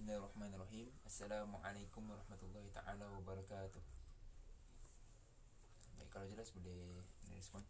Bismillahirrahmanirrahim. Assalamualaikum warahmatullahi taala wabarakatuh. Baik, kalau jelas boleh respon.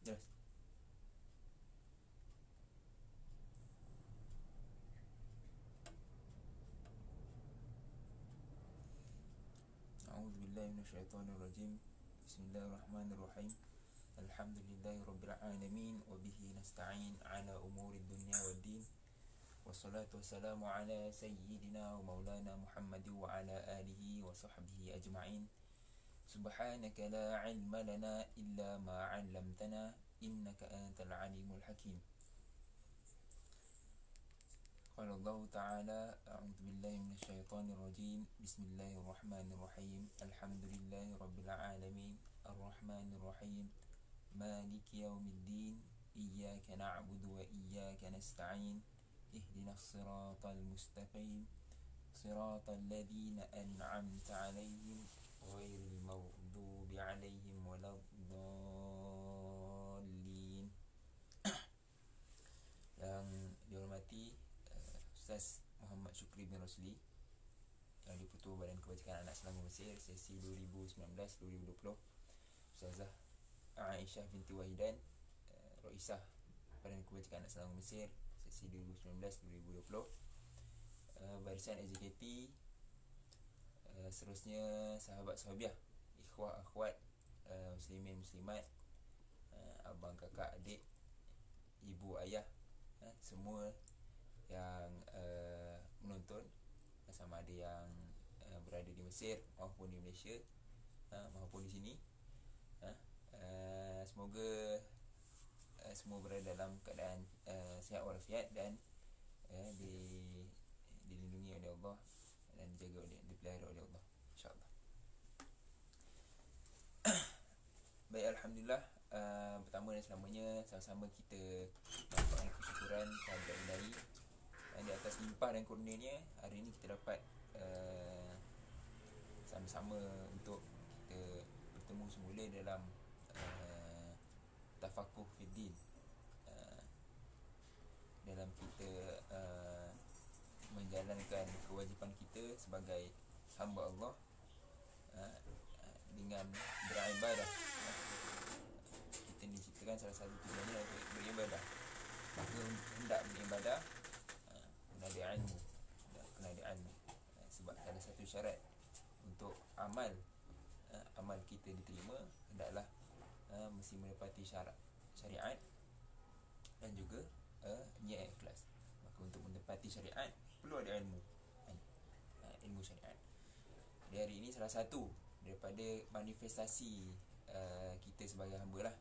Jelas. A'udzu billahi minasyaitonir rajim. Bismillahirrahmanirrahim. Alhamdulillahi rabbil alamin wa bihi nasta'in ala umuri dunya waddin. Wassalatu wassalamu ala sayyidina wa maulana Muhammad wa ala alihi wa sahbihi ajma'in. Subhanaka la ilma lana illa ma 'allamtana innaka antal alimul hakim. Qala Allah Ta'ala, a'udzu billahi minasyaitonir rajim. Bismillahirrahmanirrahim. Alhamdulillahi rabbil alamin, arrahmanir rahim, maliki yaumiddin, iyyaka na'budu wa iyyaka nasta'in, ihdinas siratal mustaqim, siratal ladzina an'amta 'alaihim ghairil maghdubi 'alaihim waladdallin. Yang dihormati Ustaz Muhammad Syukri bin Rosli, yang Dipertua Badan Kebajikan Anak Selangor Mesir sesi 2019-2020, Ustazah Aisyah binti Wahidan, Raisah Badan Kebajikan Anak Selangor Mesir sesi 2019-2020, barisan AJKT, seterusnya sahabat-sahabiah, ikhwah akhwat, muslimin muslimat, abang kakak adik, ibu ayah, semua yang menonton, sama ada yang berada di Mesir maupun di Malaysia, maupun di sini. Semoga semua berada dalam keadaan sihat walafiat dan dilindungi oleh Allah dan dipelihara oleh Allah, insya-Allah. Baik, alhamdulillah. Pertama dan selamanya, sama-sama kita melakukan kesyukuran kehadirat Ilahi. Di atas limpah dan kurnianya, hari ini kita dapat sama-sama untuk kita bertemu semula dalam tafakuh fiddin, dalam kita menjalankan kewajipan kita sebagai hamba Allah dengan beribadah. Kita diciptakan salah satu tujuannya untuk beribadah. Maka hendak beribadah kena ada ilmu. Sebab salah satu syarat untuk amal kita diterima hendaklah mesti menepati syarat syariat dan juga niat ikhlas. Maka untuk menepati syariat perlu ada ilmu syariat. Di hari ini salah satu daripada manifestasi kita sebagai hamba lah,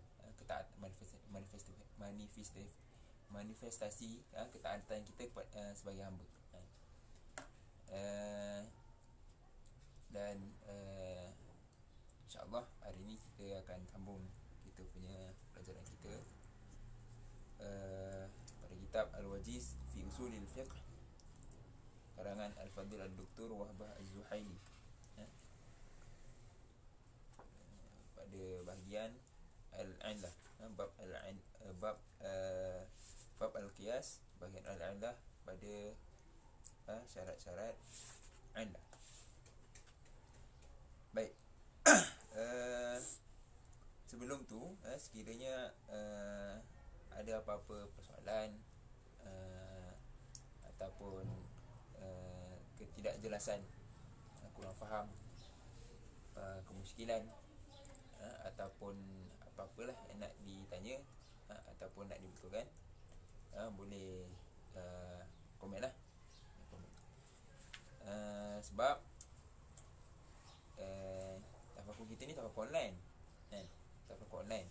manifestasi ketaatan kita sebagai hamba. Dan insya-Allah hari ini kita akan sambung kita punya pelajaran kita pada kitab Al-Wajiz fi Usulil Fiqh, karangan Al-Fadhil Al-Doktor Wahbah Az-Zuhaili, pada bahagian Al-Illah, bab Al-Qiyas, bahagian Al-Illah pada syarat-syarat Illah. Baik. Sebelum tu, sekiranya ada apa-apa persoalan ataupun ketidakjelasan, kurang faham, kemusykilan, ataupun apa-apalah yang nak ditanya ataupun nak dibetulkan, boleh komen lah. Sebab tafakur kita ni tafakur online kan? Tafakur online.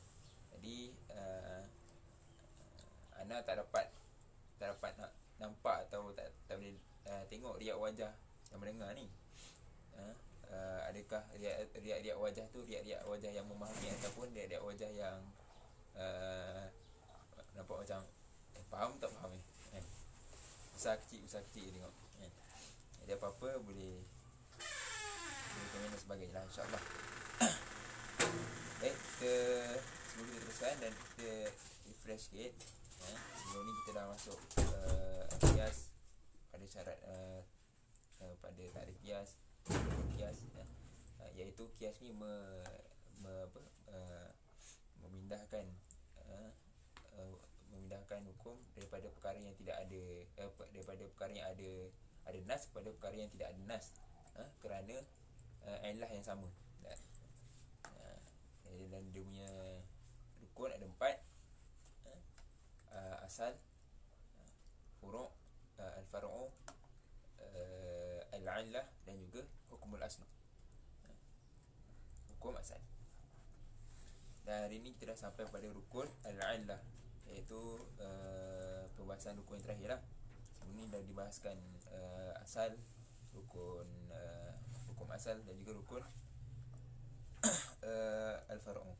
Jadi Ana tak dapat nak nampak atau tak boleh tengok riak wajah yang mendengar ni. Adakah riak-riak wajah tu riak-riak wajah yang memahami ataupun riak-riak wajah yang nampak macam faham tak faham kan? Besar kecil tengok kan? Jadi apa-apa boleh komen dan sebagainya lah, insyaAllah. Baik, sebelum kita teruskan dan kita refresh sikit. Sebelum ni kita dah masuk kias pada syarat pada tarikh kias, iaitu kias ni memindahkan memindahkan hukum daripada perkara yang tidak ada daripada perkara yang ada nas kepada perkara yang tidak ada nas, kerana ilah yang sama. Dan dia punya rukun ada 4, asal, furu', al-far'u, al-'illah dan juga hukumul aslu, hukum asal. Dan hari ni kita dah sampai pada rukun al-'illah, iaitu perbahasan rukun yang terakhir lah. Sebelum ni dah dibahaskan asal, rukun hukum asal dan juga rukun al-far'u.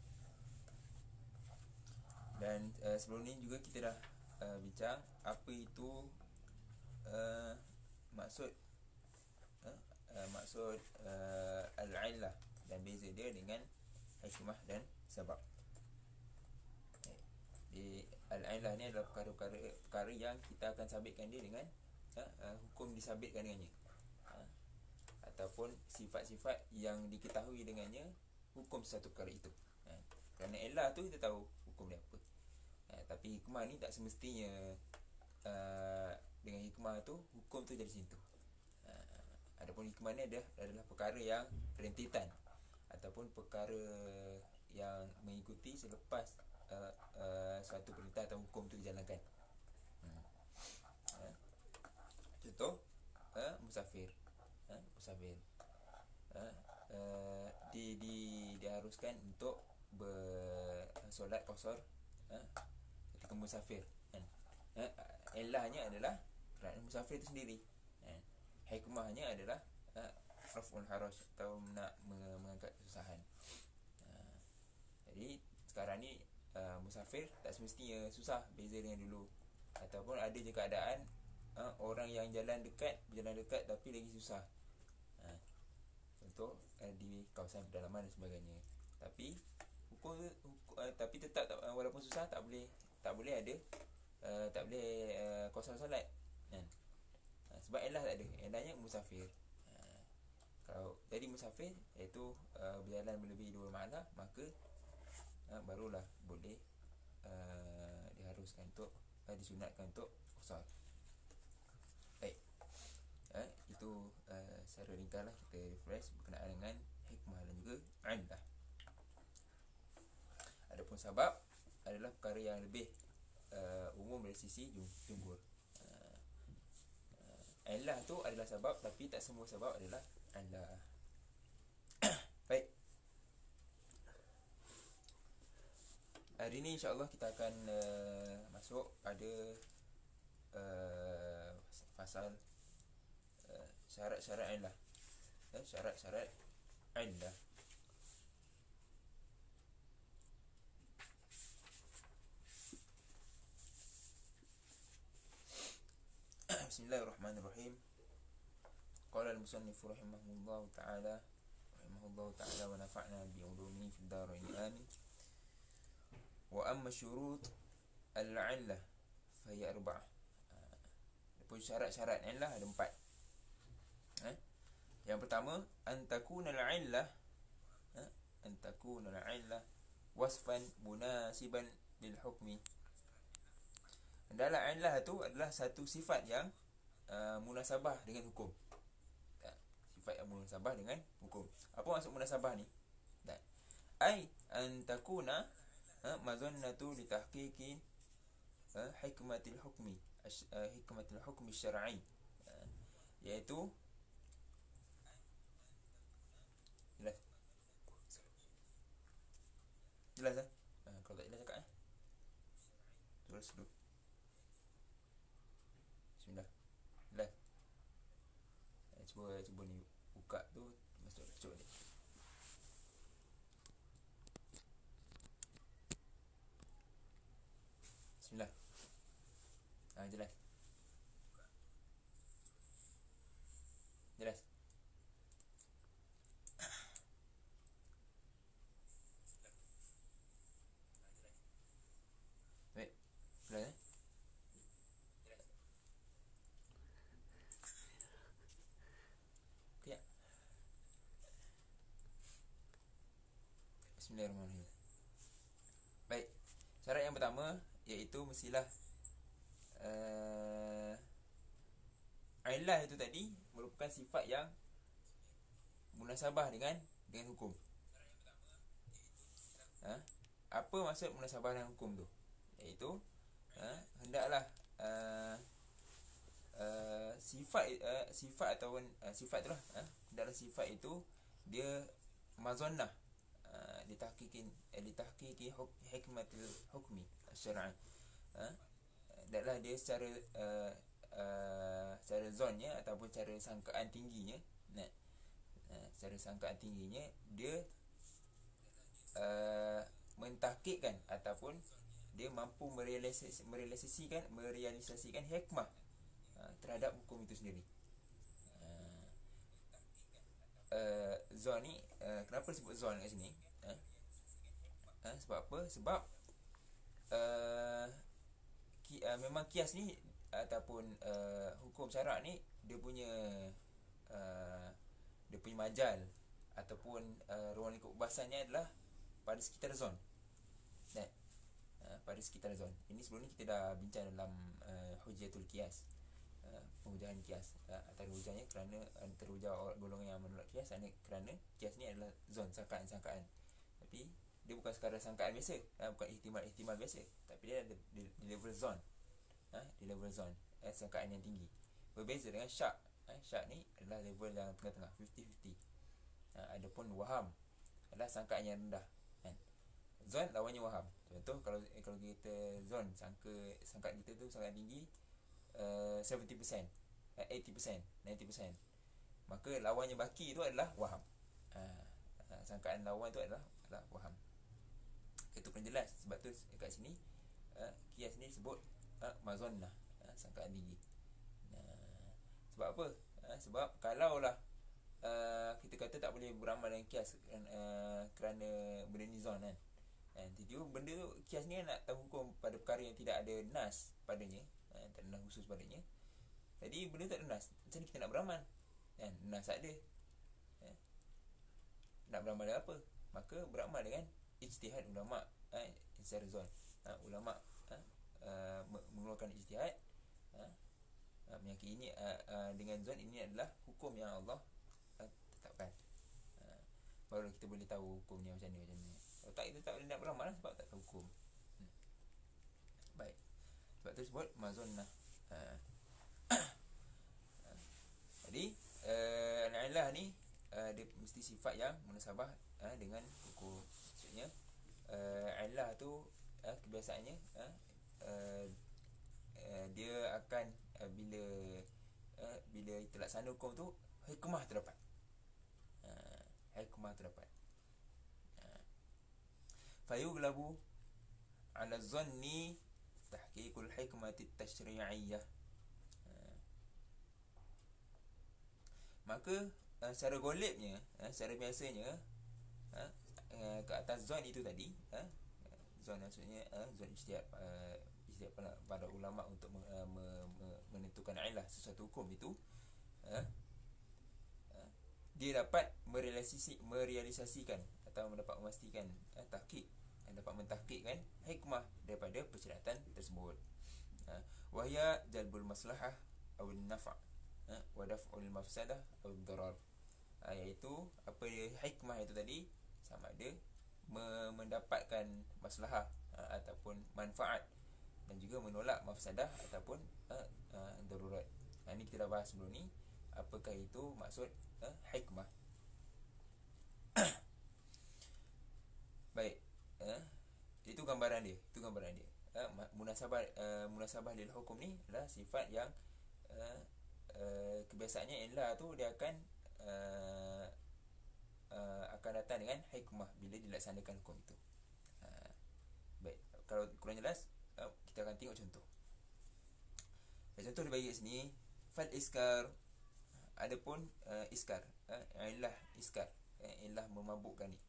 Dan sebelum ni juga kita dah bincang apa itu maksud al-'illah dan beza dia dengan hikmah dan sebab. Di al-'illah ni adalah perkara yang kita akan sabitkan dia dengan hukum disabitkan dengannya, ataupun sifat-sifat yang diketahui dengannya hukum satu perkara itu. Kerana ilah tu kita tahu hukum dia apa. Tapi hikmah ni tak semestinya dengan hikmah tu hukum tu jadi situ. Adapun hikmah ni adalah perkara yang rentetan ataupun perkara yang mengikuti selepas suatu perintah atau hukum tu dijalankan. Contoh musafir. Diharuskan untuk bersolat qasar ketika musafir kan. Ilahnya adalah kerana musafir itu sendiri. Hikmahnya adalah raf'ul haraj atau nak mengangkat kesusahan. Jadi sekarang ni musafir tak semestinya susah beza dengan dulu, ataupun ada je keadaan orang yang berjalan dekat tapi lagi susah. Contoh di kawasan pedalaman dan sebagainya. Tapi tapi tetap walaupun susah tak boleh ada qasar solat kan. Sebab ilah tak ada. Ilahnya musafir. Kalau jadi musafir iaitu berjalan melebihi 2 malam, maka barulah boleh diharuskan untuk disunatkan untuk qasar. Baik. Itu secara ringkas lah kita refresh berkenaan dengan hikmah dan juga illah. Adapun sebab adalah perkara yang lebih umum dari sisi jumhur. Illah tu adalah sebab, tapi tak semua sebab adalah illah. Baik. Hari ni insya-Allah kita akan masuk pada fasal syarat-syarat illah. Syarat-syarat illah. Bismillahirrahmanirrahim. Qala al-musannif rahimahullahu ta'ala wa nafa'na bi ulumihi fid dharain amin. Wa amma syurut al-'illah fa hiya arba'ah. Adapun syarat-syarat illah ada 4. Yang pertama, antakuna al-'illah wasfan munasiban lil hukmi. Dalam illah tu adalah satu sifat yang munasabah dengan hukum. Sifat yang munasabah dengan hukum. Apa maksud munasabah ni? Ai antakuna mazannatu li tahqiqi hikmatil hukmi syar'i, iaitu jelas kalau tak jelas cakap terus dulu. Cucuk balik. Bismillah. Jelas. Jelas. Baik. Jelas Ya. Bismillahirrahmanirrahim. Baik. Syarat yang pertama iaitu mestilah ilah itu tadi merupakan sifat yang munasabah dengan hukum. Apa maksud munasabah dengan hukum tu? Iaitu hendaklah sifat ataupun sifat tu lah, hendaklah sifat itu dia mazannah litahqiqi hikmatil hukmi syar'i. Hendaklah dia secara zonnya ataupun secara sangkaan tingginya, secara sangkaan tingginya dia mentahqiqkan ataupun dia mampu merealisasikan hikmah terhadap hukum itu sendiri. Zon ni kenapa sebut zon kat sini? Sebab apa? Sebab memang kias ni ataupun hukum syarak ni dia punya majal ataupun ruang lingkup bahasannya adalah pada sekitar zon. Pada sekitar zon. Ini sebelum ni kita dah bincang dalam hujatul qiyas. Penghujahan kias. Antara hujahnya kerana antara hujah golongan yang menolak kias kerana kias ni adalah zon, sangkaan. Tapi dia bukan sekadar sangkaan biasa, bukan ihtimal biasa, tapi dia ada di level zon. Di level zon, sangkaan yang tinggi. Berbeza dengan syak. Syak ni adalah level yang tengah-tengah, 50-50. Adapun waham adalah sangkaan yang rendah. Zon lawannya waham. Contoh kalau kita zon sangkaan kita tu sangat tinggi, 70%, 80%, 90%, maka lawannya baki itu adalah waham. Sangkaan lawan itu adalah waham. Itu pun jelas. Sebab tu kat sini kias ni sebut mazannah, sangkaan tinggi. Sebab apa? Sebab kalaulah kita kata tak boleh beramal dengan kias kerana benda ni zon kan. Jadi benda tu, kias ni nak tahu hukum pada perkara yang tidak ada nas padanya, tak ada nas khusus padanya. Jadi benda tak ada nas, macam ni kita nak beramal kan? Nas ada, nak beramal dengan apa? Maka beramal dengan ijtihad ulama secara zon. Ulama mengeluarkan ijtihad, meyakini dengan zon ini adalah hukum yang Allah tetapkan. Baru kita boleh tahu hukumnya macam ni. Kalau tak, kita tak boleh nak beramal lah, sebab tak tahu hukum. Baik. Sebab tu sebut mazannah. Jadi al-ilah ni dia mesti sifat yang munasabah dengan hukum. Maksudnya ilah tu kebiasaannya dia akan bila terlaksana hukum tu hikmah terdapat. Fayughlabu ala zanni tahqiqul hikmati tashri'iyyah. Maka secara golibnya, secara biasanya ke atas zon itu tadi, zon maksudnya zon ijtihad pada ulama untuk menentukan ilah sesuatu hukum itu, dia dapat merealisasikan atau mendapat memastikan tahqiq, dapat mentahqiqkan hikmah daripada persyaratan tersebut. Wahya jalbul maslahah aw an-naf' wa daf'ul mafsadah aw ad-darar. Iaitu apa dia hikmah itu tadi, sama ada mendapatkan maslahah ataupun manfaat, dan juga menolak mafsadah ataupun darurat. Ini kita dah bahas sebelum ni, apakah itu maksud hikmah. Baik, itu gambaran dia. Munasabah lil hukum ni adalah sifat yang kebiasaannya ilah tu dia akan akan datang dengan hikmah bila dilaksanakan hukum itu. Baik, kalau kurang jelas, kita akan tengok contoh. Contoh dia bagi kat sini, fal iskar. Adapun iskar, ilah iskar, ilah memabukkan ni.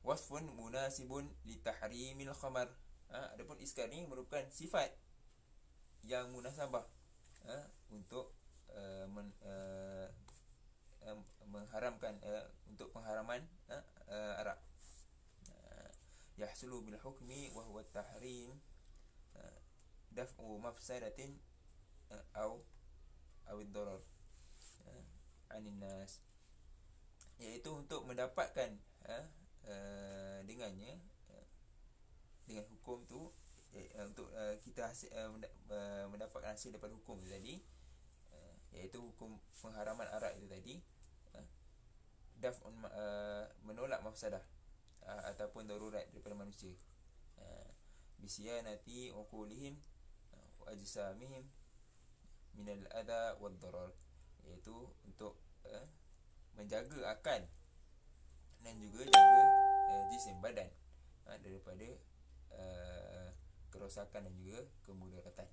Wasfun munasibun li tahrimil khamar. Adapun iskar ni merupakan sifat yang munasabah untuk mengharamkan, untuk pengharaman arak. Yahsulu bil hukmi wa huwa tahrim daf'u mafsadatin au ad-darar anin nas, iaitu untuk mendapatkan dengannya, dengan hukum tu, untuk kita mendapatkan hasil daripada hukum tu tadi, iaitu hukum pengharaman arak itu tadi, menolak mafsadah ataupun darurat daripada manusia, bisiyanati uqulihim wa ajsamihim minal adha wad darar, iaitu untuk menjaga akal dan juga jaga jisim badan daripada kerosakan dan juga kemudaratan,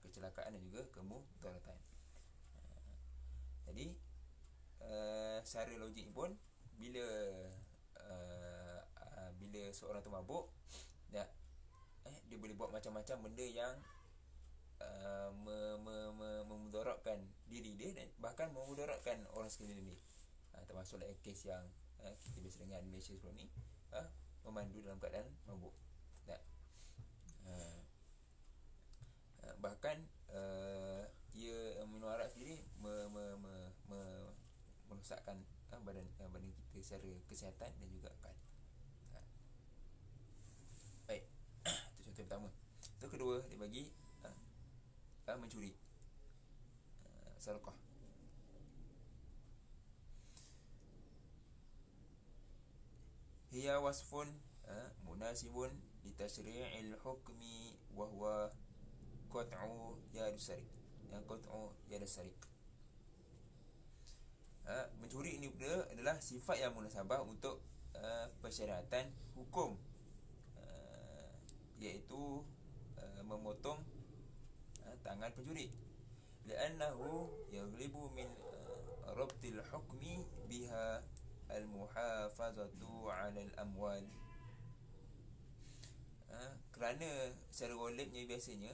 kecelakaan dan juga kemudaratan. Jadi secara logik pun, bila seorang tu mabuk, dia boleh buat macam-macam benda yang memudaratkan diri dia dan bahkan memudaratkan orang sekeliling dia. Termasuklah kes yang kita biasa dengar di Malaysia sebelum ni, memandu dalam keadaan mabuk. Bahkan ia minum arak sendiri merosakkan badan kita secara kesihatan dan juga akal. Baik, itu contoh pertama. Contoh kedua, dia bagi mencuri, sarqah. Hiya wasfun munasibun li tashri'il hukmi wa huwa qat'u yadus sariq. Yang qat'u yadus sariq. Mencuri ini pula adalah sifat yang munasabah untuk persyaratan hukum, iaitu memotong tangan pencuri. Li'annahu yaghlibu min rabtil hukmi biha al-muhafazatu 'ala al-amwal. Kerana secara golibnya biasanya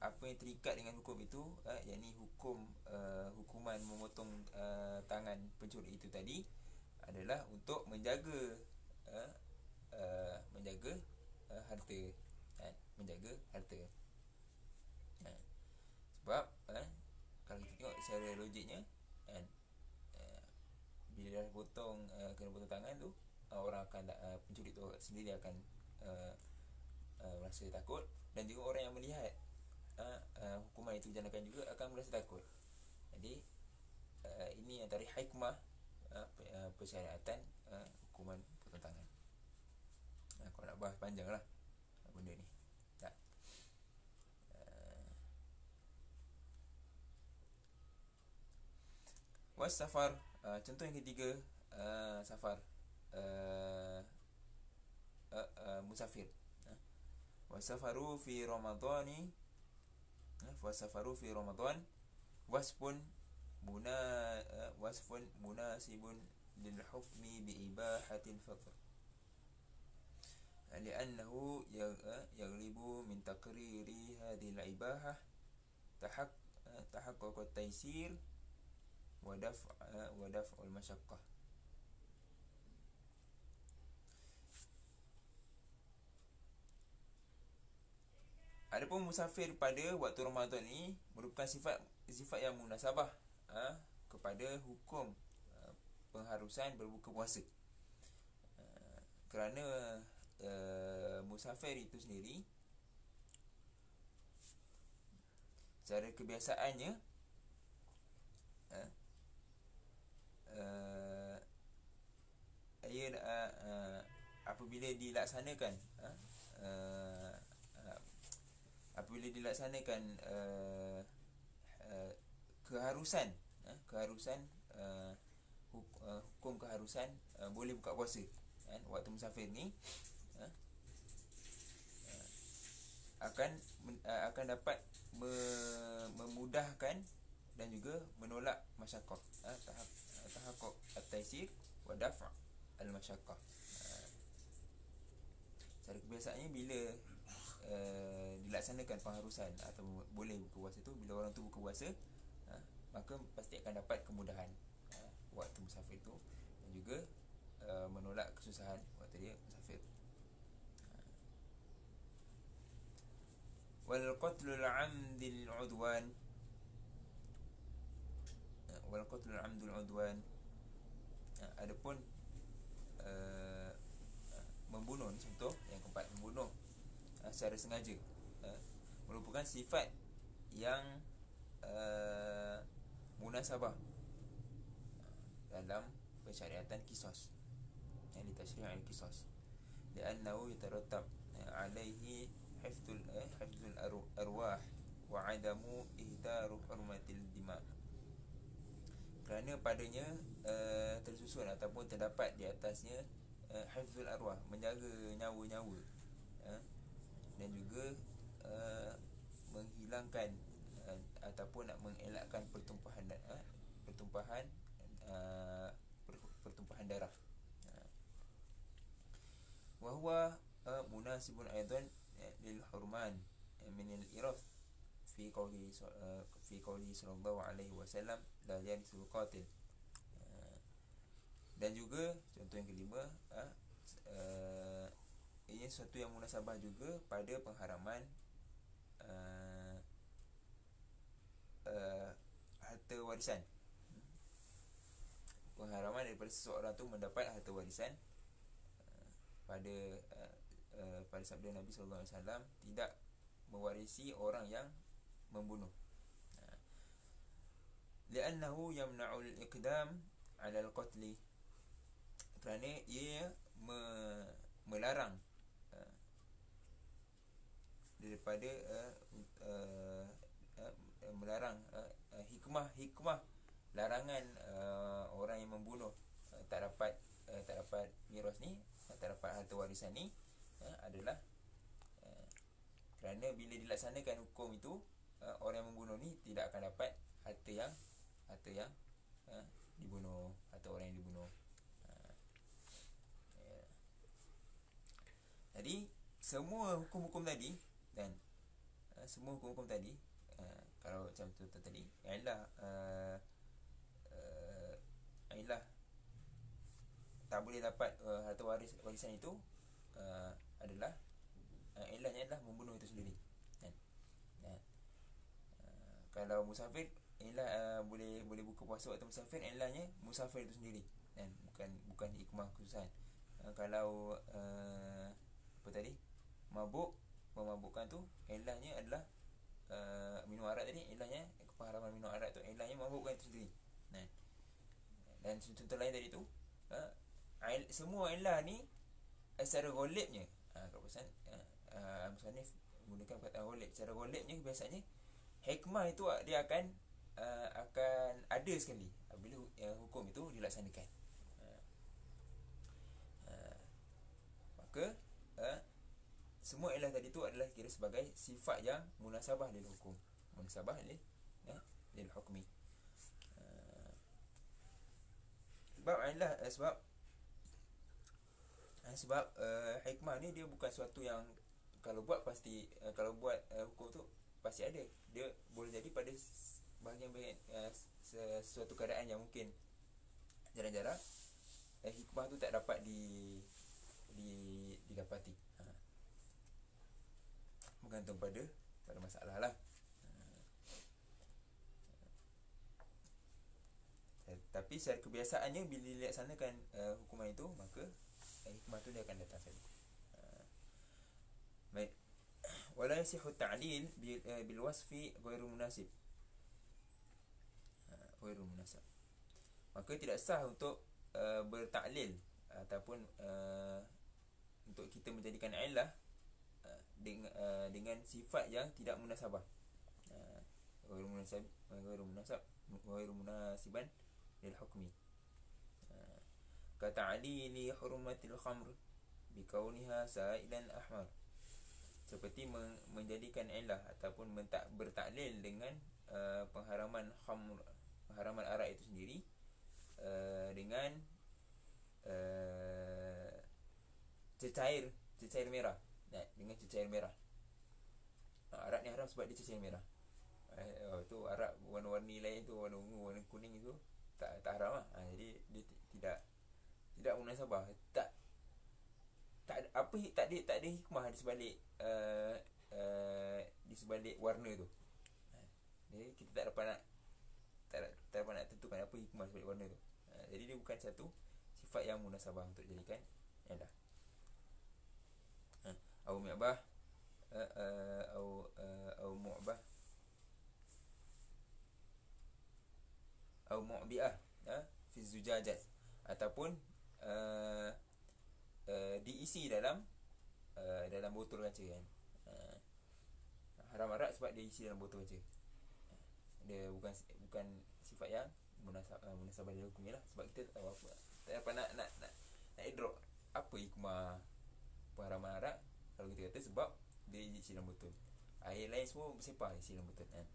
apa yang terikat dengan hukum itu, yakni hukuman memotong tangan pencuri itu tadi, adalah untuk menjaga harta, menjaga harta. Sebab kalau kita tengok secara logiknya, bila dah kena potong tangan tu, orang akan pencuri tu sendiri akan merasa takut, dan juga orang yang melihat hukuman itu dijalankan juga akan merasa takut. Jadi ini antara hikmah persyaratan hukuman potong tangan. Kalau nak bahas panjang lah benda ni. Tak. Was safar. Contoh yang ketiga, safar, musafir. Wasafaru fi ramadhani, wasafaru fi ramadhan wasfun munasibun lil hukmi bi ibahatil fitr, li'annahu yaghlibu min taqriri hadhihi al-ibahah tahaqqaq at-taysir wa daf'ul masyaqqah. Adapun musafir pada waktu Ramadan ni merupakan sifat yang munasabah kepada hukum pengharusan berbuka puasa. Kerana musafir itu sendiri secara kebiasaannya ia apabila dilaksanakan keharusan, keharusan hukum keharusan boleh buka puasa waktu musafir ni akan dapat memudahkan dan juga menolak masyaqqah, tahaqquq at-taysir wa daf' al-masyaqqah. Secara kebiasaannya bila dilaksanakan pengharusan atau boleh buka puasa tu, bila orang tu buka puasa, maka pasti akan dapat kemudahan waktu musafir tu, dan juga menolak kesusahan waktu dia musafir. Wal qatlul 'amdil 'udwan, wal qatlul 'amdul 'udwan, adapun membunuh ni, contoh yang keempat, membunuh secara sengaja merupakan sifat yang munasabah dalam pensyariatan qisas, yang ditashri' al-qisas, li'annahu yatarattab alaihi hifdzul arwah wa 'adamu ihdaru hurmatil dima, kerana padanya tersusun ataupun terdapat di atasnya hifdzul arwah, menjaga nyawa-nyawa, dan juga menghilangkan ataupun nak mengelakkan pertumpahan darah. Wa huwa munasibun aidan lil hurman min al irath fi qawli sallallahu alaihi wasallam la yarisul qatil. Dan juga contoh yang kelima, ini sesuatu yang munasabah juga pada pengharaman harta warisan, pengharaman daripada seseorang tu mendapat harta warisan pada sabda Nabi sallallahu alaihi wasallam, tidak mewarisi orang yang membunuh, li'annahu yamna'ul iqdam 'ala al-qatl, kerana ia melarang daripada melarang hikmah larangan orang yang membunuh tak dapat miras ni, tak dapat harta warisan ni, adalah kerana bila dilaksanakan hukum itu, orang yang membunuh ni tidak akan dapat harta yang dibunuh, harta orang yang dibunuh. Jadi semua hukum-hukum tadi, dan semua hukum-hukum tadi, kalau macam tu tadi, ialah tak boleh dapat harta warisan itu, adalah ilahnya adalah membunuh itu sendiri, kan? Kalau musafir, ialah boleh buka puasa waktu musafir, ilahnya musafir itu sendiri, kan? Bukan hikmah khususan. Kalau apa tadi, memabukkan tu, ilahnya adalah minum arak tadi, ilahnya pengharaman minum arak tu, ilahnya memabukkan itu sendiri, kan? Dan contoh lain tadi tu, semua ilah ni secara ghalibnya, kalau pesan musannif menggunakan perkataan ghalib, secara ghalibnya biasanya hikmah itu dia akan ada sekali bila hukum itu dilaksanakan. Maka semua ilah tadi tu adalah kira sebagai sifat yang munasabah lil hukum, munasabah lil hukmi. Sebab hikmah ni dia bukan sesuatu yang kalau buat pasti, kalau buat hukum tu pasti ada. Dia boleh jadi pada bahagian-bahagian sesuatu keadaan yang mungkin jarang-jarang hikmah tu tak dapat didapati. Bergantung pada masalah lah. Tapi secara kebiasaannya bila dilaksanakan hukuman itu, maka hikmah tu dia akan datang sekali. Baik. Wala yasihu ta'lil bil wasfi ghairu munasib. Ghairu munasab. Maka tidak sah untuk bertaklil ataupun untuk kita menjadikan illah dengan sifat yang tidak munasabah. غير مناسبا للحكم. كتعليل حرمة الخمر بكونها سائلا أحمر, seperti menjadikan ilah ataupun bertaklil dengan pengharaman arak itu sendiri dengan cecair merah. Dengan cecair merah. Arak ni haram sebab dia cecair merah. Tu arak warna-warni lain tu, warna ungu, warna kuning itu tak haram lah. Jadi dia tidak munasabah, tak ada hikmah di sebalik warna tu. Jadi kita tak dapat nak tentukan apa hikmah sebalik warna tu. Jadi dia bukan satu sifat yang munasabah untuk jadikan ilah. Au mu'bah au mu'biah fi zujajat, ataupun diisi dalam botol kaca kan. Haram arak sebab dia isi dalam botol kaca. Dia bukan sifat yang munasabah dari hukum lah, sebab kita tak tahu apa, tak dapat nak idrak apa hikmah pengharaman arak kalau kita kata sebab dia isi dalam botol. Air lain semua bersepah isi dalam botol kan.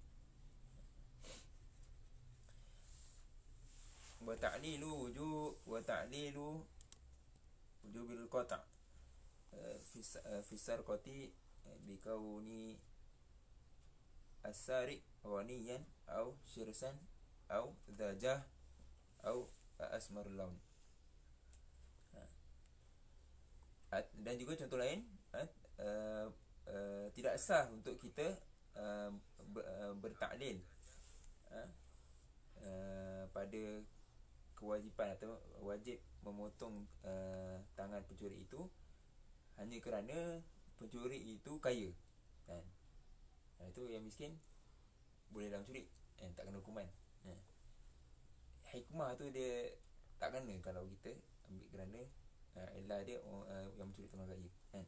Wa ta'lilu wujubil qata' fi sarqati bi kauni as-sariq ghaniyan au shirsan au dhajah au asmarul laun. Dan juga contoh lain, tidak sah untuk kita bertaklil pada kewajipan atau wajib memotong tangan pencuri itu hanya kerana pencuri itu kaya kan. Itu yang miskin bolehlah mencuri, tak kena hukuman. Hikmah tu dia tak kena kalau kita ambil kerana ialah dia yang mencuri tangan kaya kan.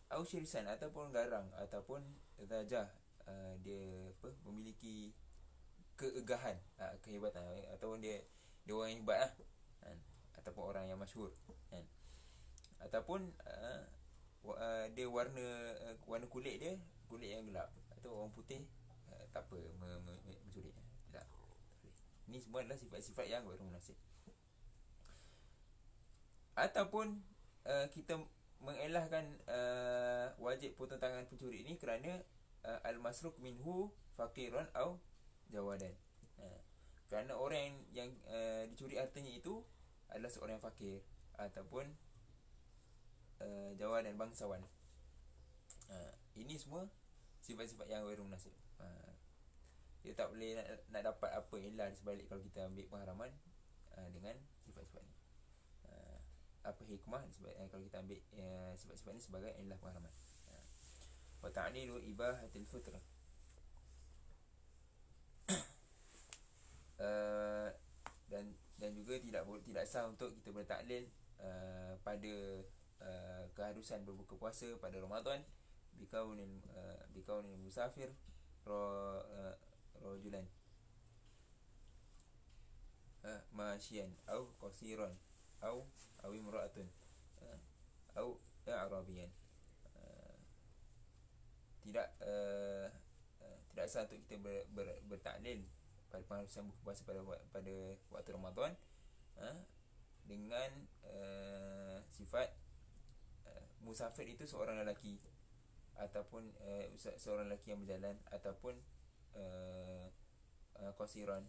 Au syirsan, ataupun garang, ataupun zajah, dia memiliki keegahan, kehebatan, ataupun dia orang yang hebat lah kan? Ataupun orang yang masyhur kan? Ataupun dia warna kulit dia kulit yang gelap, atau orang putih tak apa mencuri, tak boleh. Ini semua adalah sifat-sifat yang bermunasib. Ataupun kita mengelahkan wajib potong tangan pencuri ini kerana al-masruq minhu faqiran au jawadan. Kerana orang yang dicuri hartanya itu adalah seorang yang fakir ataupun jawadan, bangsawan. Ini semua sifat-sifat yang bermunasib. Kita tak boleh nak dapat apa ilah sebalik kalau kita ambil pengharaman dengan sifat-sifat ni. Apa hikmah kalau kita ambil sifat-sifat ni sebagai ilah pengharaman. Wa ta'lilu ibahatil fitrah. Dan juga tidak sah untuk kita bertaklil pada keharusan berbuka puasa pada Ramadan bikaunil musafir rajulan masyian au qasiran au imra'atun au a'rabiyan. Tidak sah untuk kita bertaklil pada pengharusan buka puasa pada waktu Ramadan dengan sifat musafir itu seorang lelaki, ataupun seorang lelaki yang berjalan, ataupun qasiran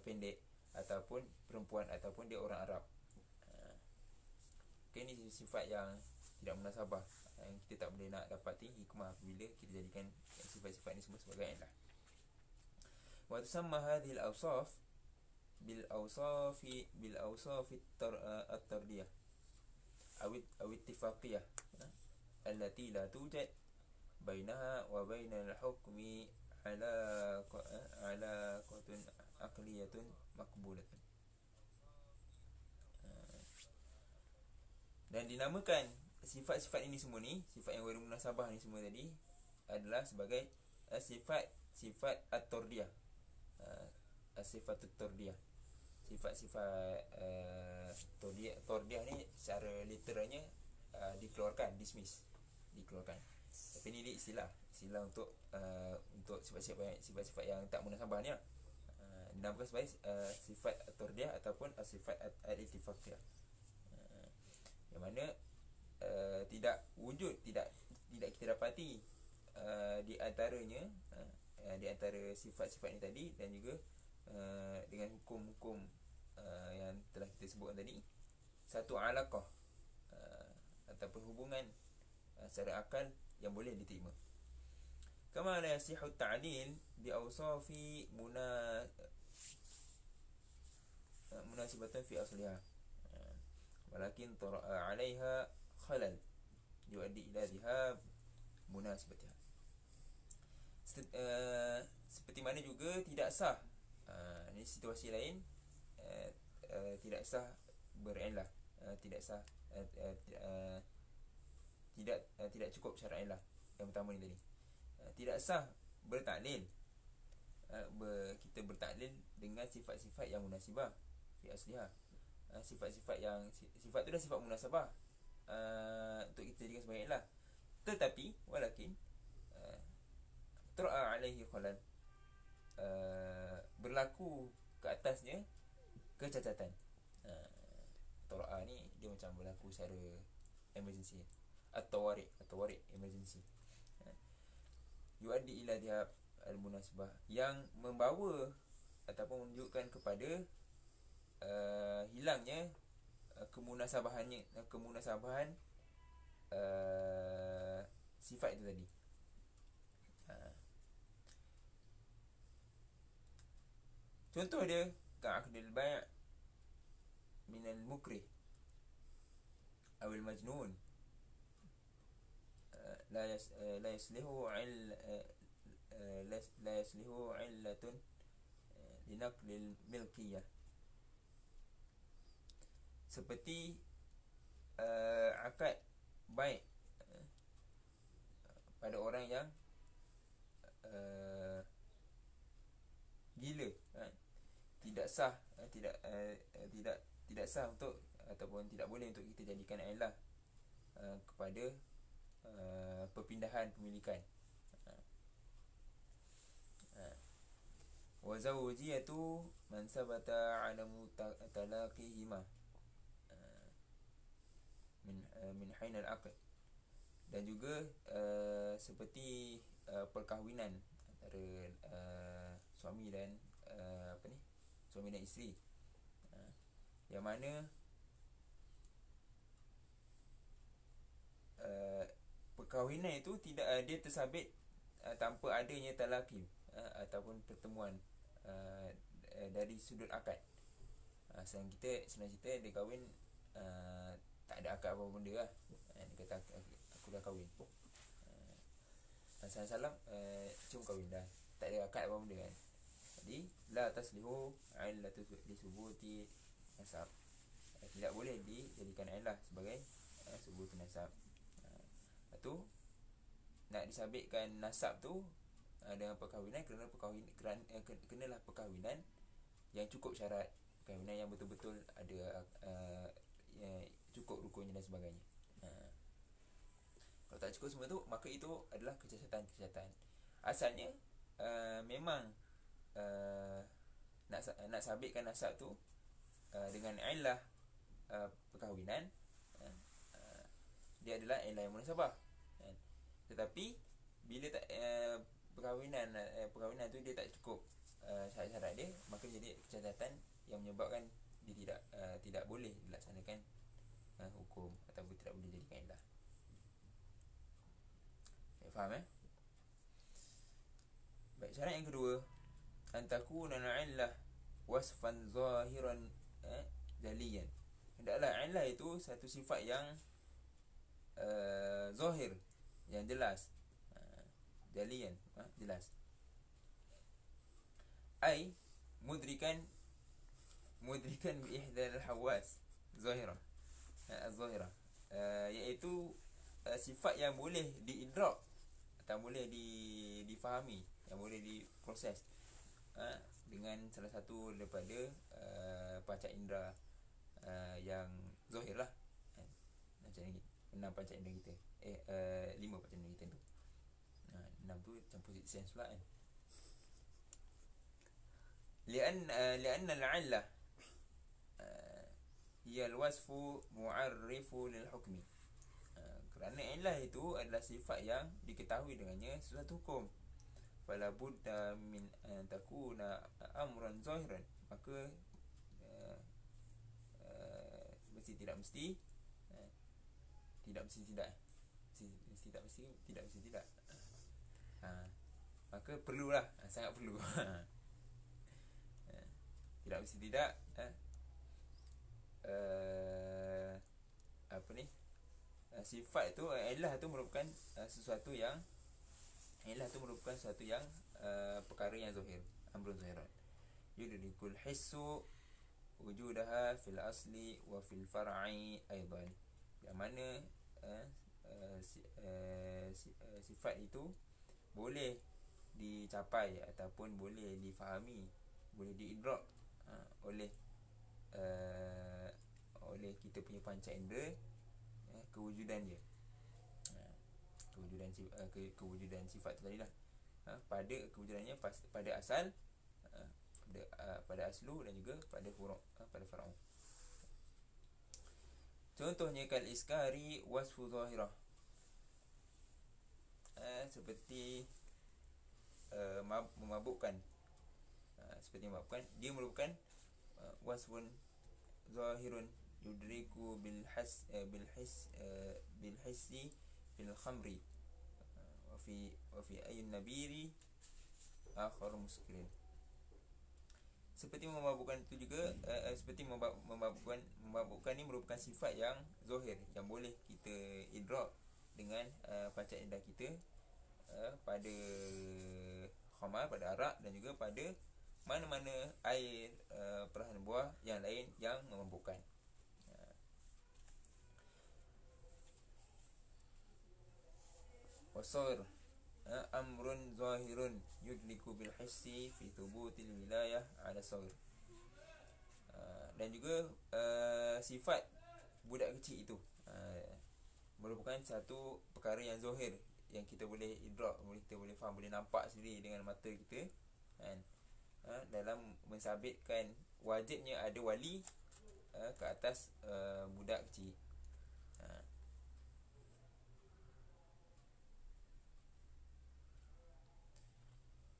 pendek, ataupun perempuan, ataupun dia orang Arab. Ini sifat yang tidak munasabah, yang kita tak boleh nak dapati hikmah bila kita jadikan sifat-sifat ini semua sebagai ilah. Wa tusamma hadhihi al-awsaf bil awsaf at-tardiyah aw ittifaqiyah allati la tujad bainaha wa bainal hukmi alaqatun aqliyatun maqbulatun. Dan dinamakan sifat-sifat ini semua ni, sifat yang bermunasabah ni semua tadi adalah sebagai sifat at-turdiyah. Sifat at-turdiyah. Sifat-sifat turdiyah ni secara literalnya dikeluarkan, dismiss, dikeluarkan. Tapi ni dia istilah untuk sifat-sifat yang tak munasabah ni lah. Dinamakan sebagai sifat at-turdiyah ataupun sifat al-ittifaqiyah. Yang mana tidak wujud, tidak kita dapati di antaranya, di antara sifat-sifat ni tadi, dan juga dengan hukum-hukum yang telah kita sebutkan tadi, satu alaqah ataupun hubungan secara akal yang boleh diterima. Kama la yasihu at-ta'lil bi awsafi munasibatan fi asliha, walakin tara'a 'alaiha khalal yuaddi ila dhahab munasibatiha. Seperti mana juga tidak sah, ini situasi lain, tidak sah berillah, tidak cukup syarat illah. Yang pertama ni tadi, tidak sah bertaklil, kita bertaklil dengan sifat-sifat yang munasibah fi asliha, sifat tu dah sifat munasabah untuk kita jadikan sebagai illah, tetapi walakin tara'a alaihi khalal, berlaku ke atasnya kecacatan. Tara'a ni dia macam berlaku secara emergency, at-tawari emergency. Yuaddi ila dhahab al-munasibah, yang membawa ataupun menunjukkan kepada hilangnya kemunasabahan sifat itu tadi. Contoh dia ka'aqdil bai' min al-mukrih awil majnun, la yaslihu illatun linaqlil milkiyah. Seperti akad baik pada orang yang gila, tidak sah, tidak sah untuk, ataupun tidak boleh untuk kita jadikan illah kepada perpindahan pemilikan. Wa zawjiyatu man sabata 'alamu talaqihima min hain al-aqd, dan juga seperti perkahwinan antara suami dan suami dan isteri, yang mana perkahwinan itu tidak dia tersabit tanpa adanya talaqi ataupun pertemuan dari sudut akad. Senang cerita dia kahwin, tak ada akad apa benda lah, dia kata aku dah kahwin, salam cium kahwin dah, tak ada akad apa benda kan. Jadi la taslihu illatu disubuti nasab, tidak boleh dijadikan illah sebagai subuti nasab. Lepas tu nak disabitkan nasab tu dengan perkahwinan, kenalah perkahwinan yang cukup syarat, perkahwinan yang betul-betul ada cukup rukunnya dan sebagainya. Kalau tak cukup semua tu, maka itu adalah kecacatan. Asalnya memang nak sabitkan nasab tu dengan illah perkahwinan, dia adalah illah yang munasabah. Tetapi bila tak perkahwinan tu dia tak cukup syarat-syarat dia, maka jadi kecacatan yang menyebabkan dia tidak boleh dilaksanakan hukum ataupun tidak boleh jadikan illah. Faham Baik, syarat yang kedua, antakuna al-illah wasfan zahiran jaliyan. Hendaklah illah itu satu sifat yang zahir, yang jelas, jaliyan, jelas. Ai mudrikan bi ihdal hawas zahirah, az-zahirah, iaitu sifat yang boleh diidrak yang boleh difahami, yang boleh diproses dengan salah satu daripada panca indera yang zahir lah. Macam ni 6 panca indera kita, 5 panca indera kita tu. 6 tu campur six sense pula kan. لأن العلة هي الوصف معرف للحكم. Kerana illah itu adalah sifat yang diketahui dengannya sesuatu hukum. Fala budda min an takuna amran zahiran. Maka mesti tidak mesti tidak mesti tidak mesti tak mesti tidak mesti tidak. Maka perlulah, sangat perlu. Tidak mesti tidak apa ni, sifat tu, illah tu merupakan sesuatu yang perkara yang zahir, amrun zahiran. Yudrikul hissu wujudaha fil asli wa fil far'i aidan. Yang mana sifat itu boleh dicapai ataupun boleh difahami, boleh diidrak oleh kita punya panca indera, kewujudan dia, kewujudan sifat tu tadilah, pada kewujudannya pada asal, pada aslu dan juga pada furu', pada far'u. Contohnya kal iskari wasfu zahirah, seperti memabukkan. Seperti memabukkan, dia merupakan wasfun zahirun yudriku bil hissi fil khamri wa fi ayyin nabiri akhar muskirin. Seperti memabukkan itu juga, seperti memabukkan ni merupakan sifat yang zahir, yang boleh kita idrak dengan panca indera kita pada khamar, pada arak, dan juga pada mana-mana air perahan buah yang lain yang memabukkan. Wasar amrun zahirun yudliku bil hissi fi thubutil wilayah ala sawir. Dan juga sifat budak kecil itu merupakan satu perkara yang zahir, yang kita boleh idrak, kita boleh faham, boleh nampak sendiri dengan mata kita kan, dalam mensabitkan wajibnya ada wali ke atas budak kecil.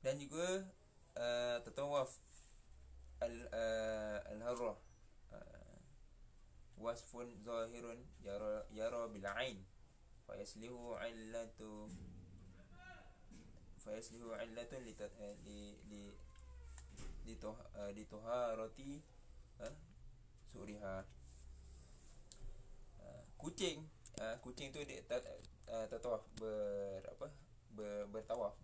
Dan juga tatawaf al-harrah, wasfun zahirun yara bil ain fayaslihu illatun li tuharati suriha. Kucing tu dia tatawaf, bertawaf,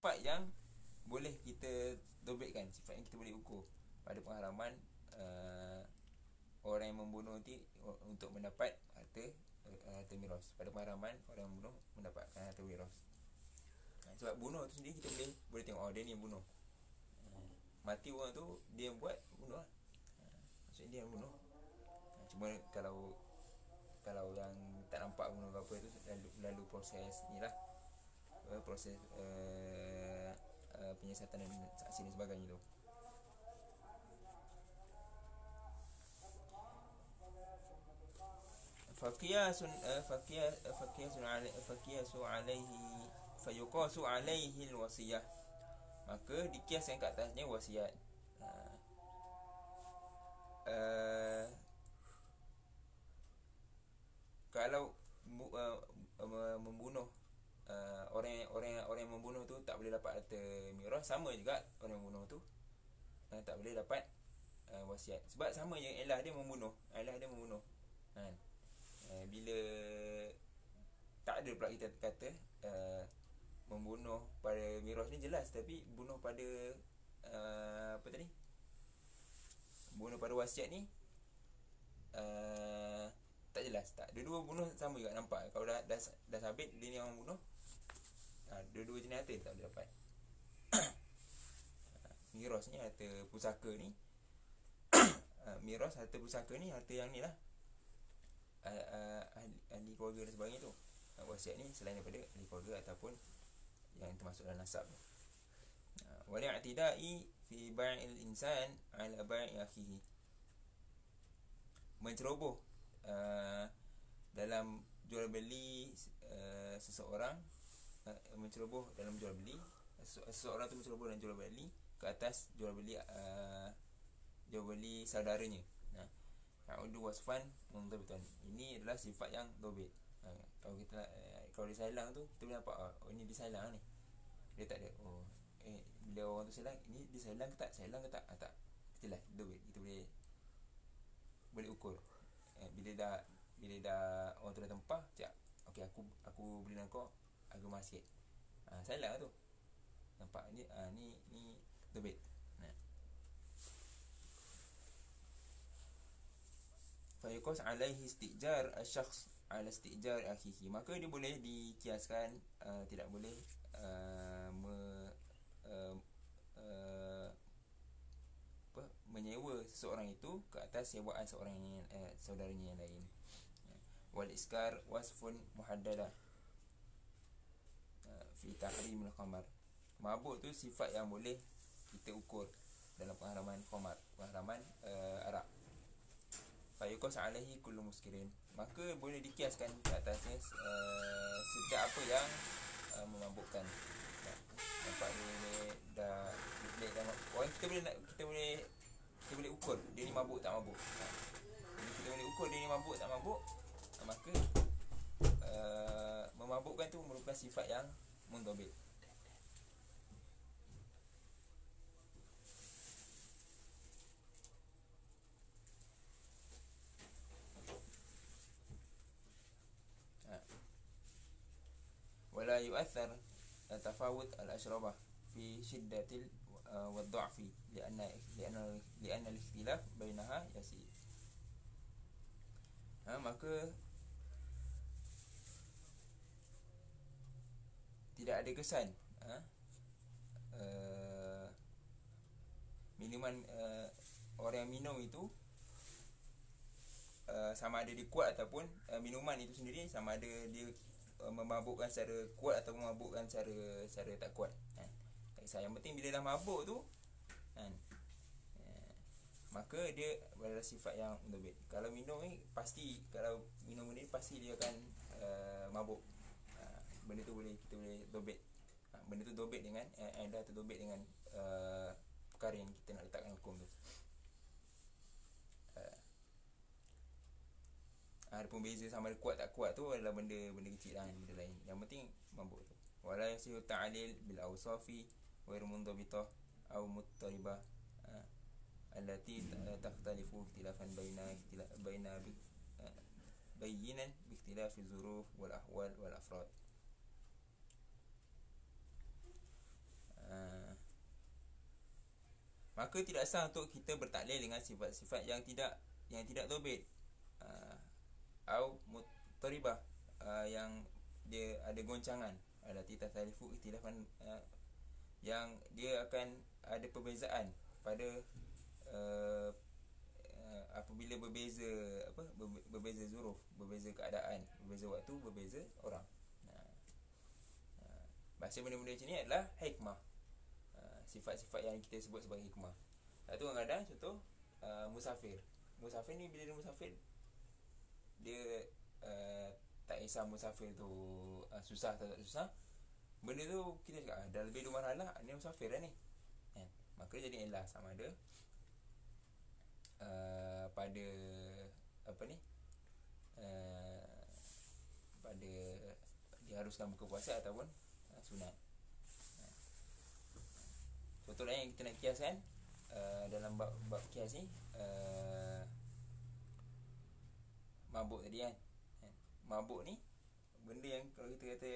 sifat yang boleh kita dobitkan, sifat yang kita boleh ukur pada pengharaman orang yang membunuh nanti untuk mendapat harta miras. Pada pengharaman orang yang membunuh mendapatkan harta miras. Sebab bunuh tu sendiri kita boleh tengok dia ni yang bunuh. Mati orang tu dia yang buat bunuh lah. Maksudnya dia yang bunuh. Cuma kalau yang tak nampak bunuh ke apa tu lalu proses ni lah, proses penyiasatan dan saksi dan sebagainya tu. Faqiyasu alaihi fayuqasu alaihi alwasiyah. Maka dikiaskan kat atasnya wasiat. Kalau membunuh orang yang membunuh tu tak boleh dapat harta miras, sama juga orang yang membunuh tu tak boleh dapat wasiat. Sebab sama je, ialah dia membunuh kan. Bila tak ada pula kita kata membunuh pada miras ni jelas, tapi bunuh pada apa tadi, bunuh pada wasiat ni tak jelas. Tak, dua-dua bunuh sama juga nampak. Kalau dah sabit dia ni orang bunuh, dua-dua jenis harta tak boleh dapat. Miras ni, harta pusaka ni miras, harta pusaka ni, harta yang ni lah, ahli keluarga dan sebagainya tu. Wasiat ni selain daripada ahli keluarga ataupun yang termasuk dalam nasab. Wali'tidai fi bai'il insan ala bai'i akhihi. Menceroboh dalam jual beli seseorang, menceroboh dalam jual beli seseorang tu, menceroboh dalam jual beli ke atas jual beli saudaranya. Ya'udu wasfan mundhabitan. Ini adalah sifat yang dobit. Kalau dia sailang tu kita boleh nampak, ini dia sailang ni. Dia tak ada bila orang tu sailang, ini dia sailang ke tak? Tak. Itulah dobit. Kita boleh ukur. Bila dah orang tu dah tempah, cak, okey aku beli dengan kau harga mahal sikit. Sailang lah tu. Nampak ni dobit. Fayuqas alaihi istijar asy-syakhs ala istijar akhihi. Maka dia boleh dikiaskan, tidak boleh menyewa seseorang itu ke atas sewaan seorang saudaranya yang lain. Wal iskar wasfun muhaddada fi tahrimil khamar. Mabuk tu sifat yang boleh kita ukur dalam pengharaman khamar, pengharaman arak. Fayuqas alaihi kullu muskirin. Maka boleh dikiaskan ke atasnya setiap apa yang memabukkan. Nampak dia dah orang kita boleh ukur dia ni mabuk tak mabuk. Bila kita boleh ukur dia ni mabuk tak mabuk, maka memabukkan tu merupakan sifat yang mundhabit. Wala yu'athar tafawut al-ashrabah fi shiddatil wad-dha'fi li'anna al-ikhtilaf bainaha yasir. Maka tidak ada kesan minuman orang yang minum itu sama ada dia kuat ataupun minuman itu sendiri sama ada dia memabukkan secara kuat atau memabukkan secara tak kuat. Tak kisah, yang penting bila dah mabuk tu maka dia adalah sifat yang mundhabit. Kalau minum ni pasti, kalau minum ni pasti dia akan mabuk. Benda tu kita boleh dobit. Benda tu dobit dengan dah terdobit dengan perkara yang kita nak letakkan hukum tu. Ada pun beza sama ada kuat tak kuat tu adalah benda kecil lah, benda lain. Yang penting mabuk tu. Wala yasihu ta'lil bil awsafi wa mundhabitah aw muttaribah allati takhtalifu ikhtilafan baina bayyinan bi ikhtilafi zuruf wal ahwal wal afrad. maka tidak sah untuk kita bertaklil dengan sifat-sifat yang tidak dobit. Au muttaribah, yang dia ada goncangan, allati tatalifu ikhtilafan, yang dia akan ada perbezaan pada apabila berbeza berbeza zuruf, berbeza keadaan, berbeza waktu, berbeza orang. Bahasa benda-benda macam ni adalah hikmah. Sifat-sifat yang kita sebut sebagai hikmah. Satu kadang-kadang contoh, musafir. Musafir ni bila dia musafir, dia tak kisah musafir tu susah atau tak susah. Benda tu kita cakap dah lebih 2 marhalah, ni musafir dah ni. Maka jadi ilah sama ada pada apa ni, pada diharuskan buka puasa ataupun sunat. Contoh lain yang kita nak kiaskan dalam bab kias ni, mabuk tadi kan. Mabuk ni benda yang kalau kita kata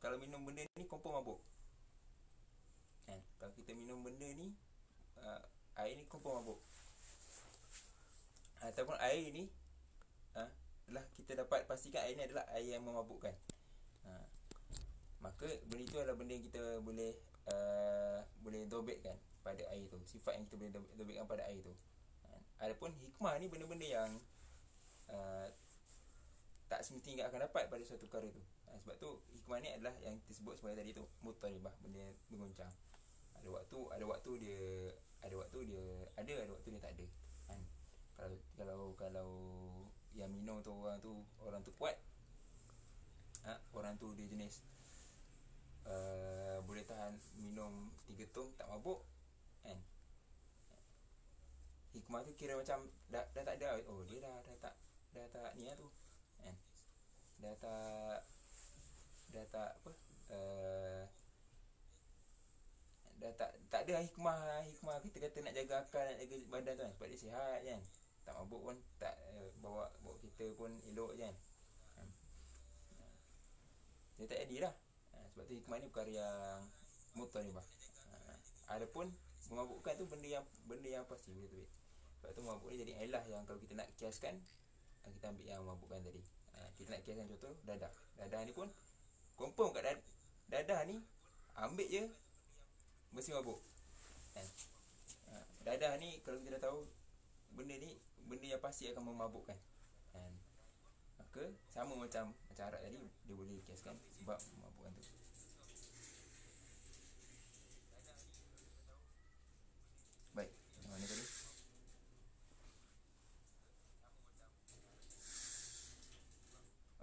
kalau minum benda ni confirm mabuk. Kalau kita minum benda ni, air ni confirm mabuk. Ataupun air ni adalah kita dapat pastikan air ni adalah air yang memabukkan. Maka benda itu adalah benda yang kita boleh dobitkan pada air tu, sifat yang kita boleh dobitkan pada air tu. Adapun hikmah ni benda-benda yang tak semestinya akan dapat pada suatu perkara tu. Sebab tu hikmah ni adalah yang disebut sebagai tadi tu muttaribah, benda yang bergoncang. Ada waktu dia ada, waktu dia tak ada. Kalau yang minum tu orang tu kuat, orang tu dia jenis boleh tahan minum 3 tong tak mabuk kan. Hikmah tu kira macam dah tak ada. Oh dia dah tak ni lah tu kan. Dah tak apa, dah tak ada hikmah kita kata nak jaga akal, nak jaga badan tu kan, sebab dia sihat kan, tak mabuk pun, tak bawa kita pun elok je kan. Dia tak jadi lah. Sebab tu hikmah ni perkara yang muttaribah. Adapun memabukkan tu benda yang pasti, benda tu. Sebab tu memabuk ni jadi ilah yang kalau kita nak kiaskan, kita ambil yang memabukkan tadi. Kita nak kiaskan contoh dadah ni pun confirm kat dadah ni ambil je mesti mabuk kan. Dadah ni kalau kita dah tahu benda ni benda yang pasti akan memabukkan kan. Maka sama macam arak tadi, dia boleh kiaskan sebab memabukkan tu. Baik, mana tadi?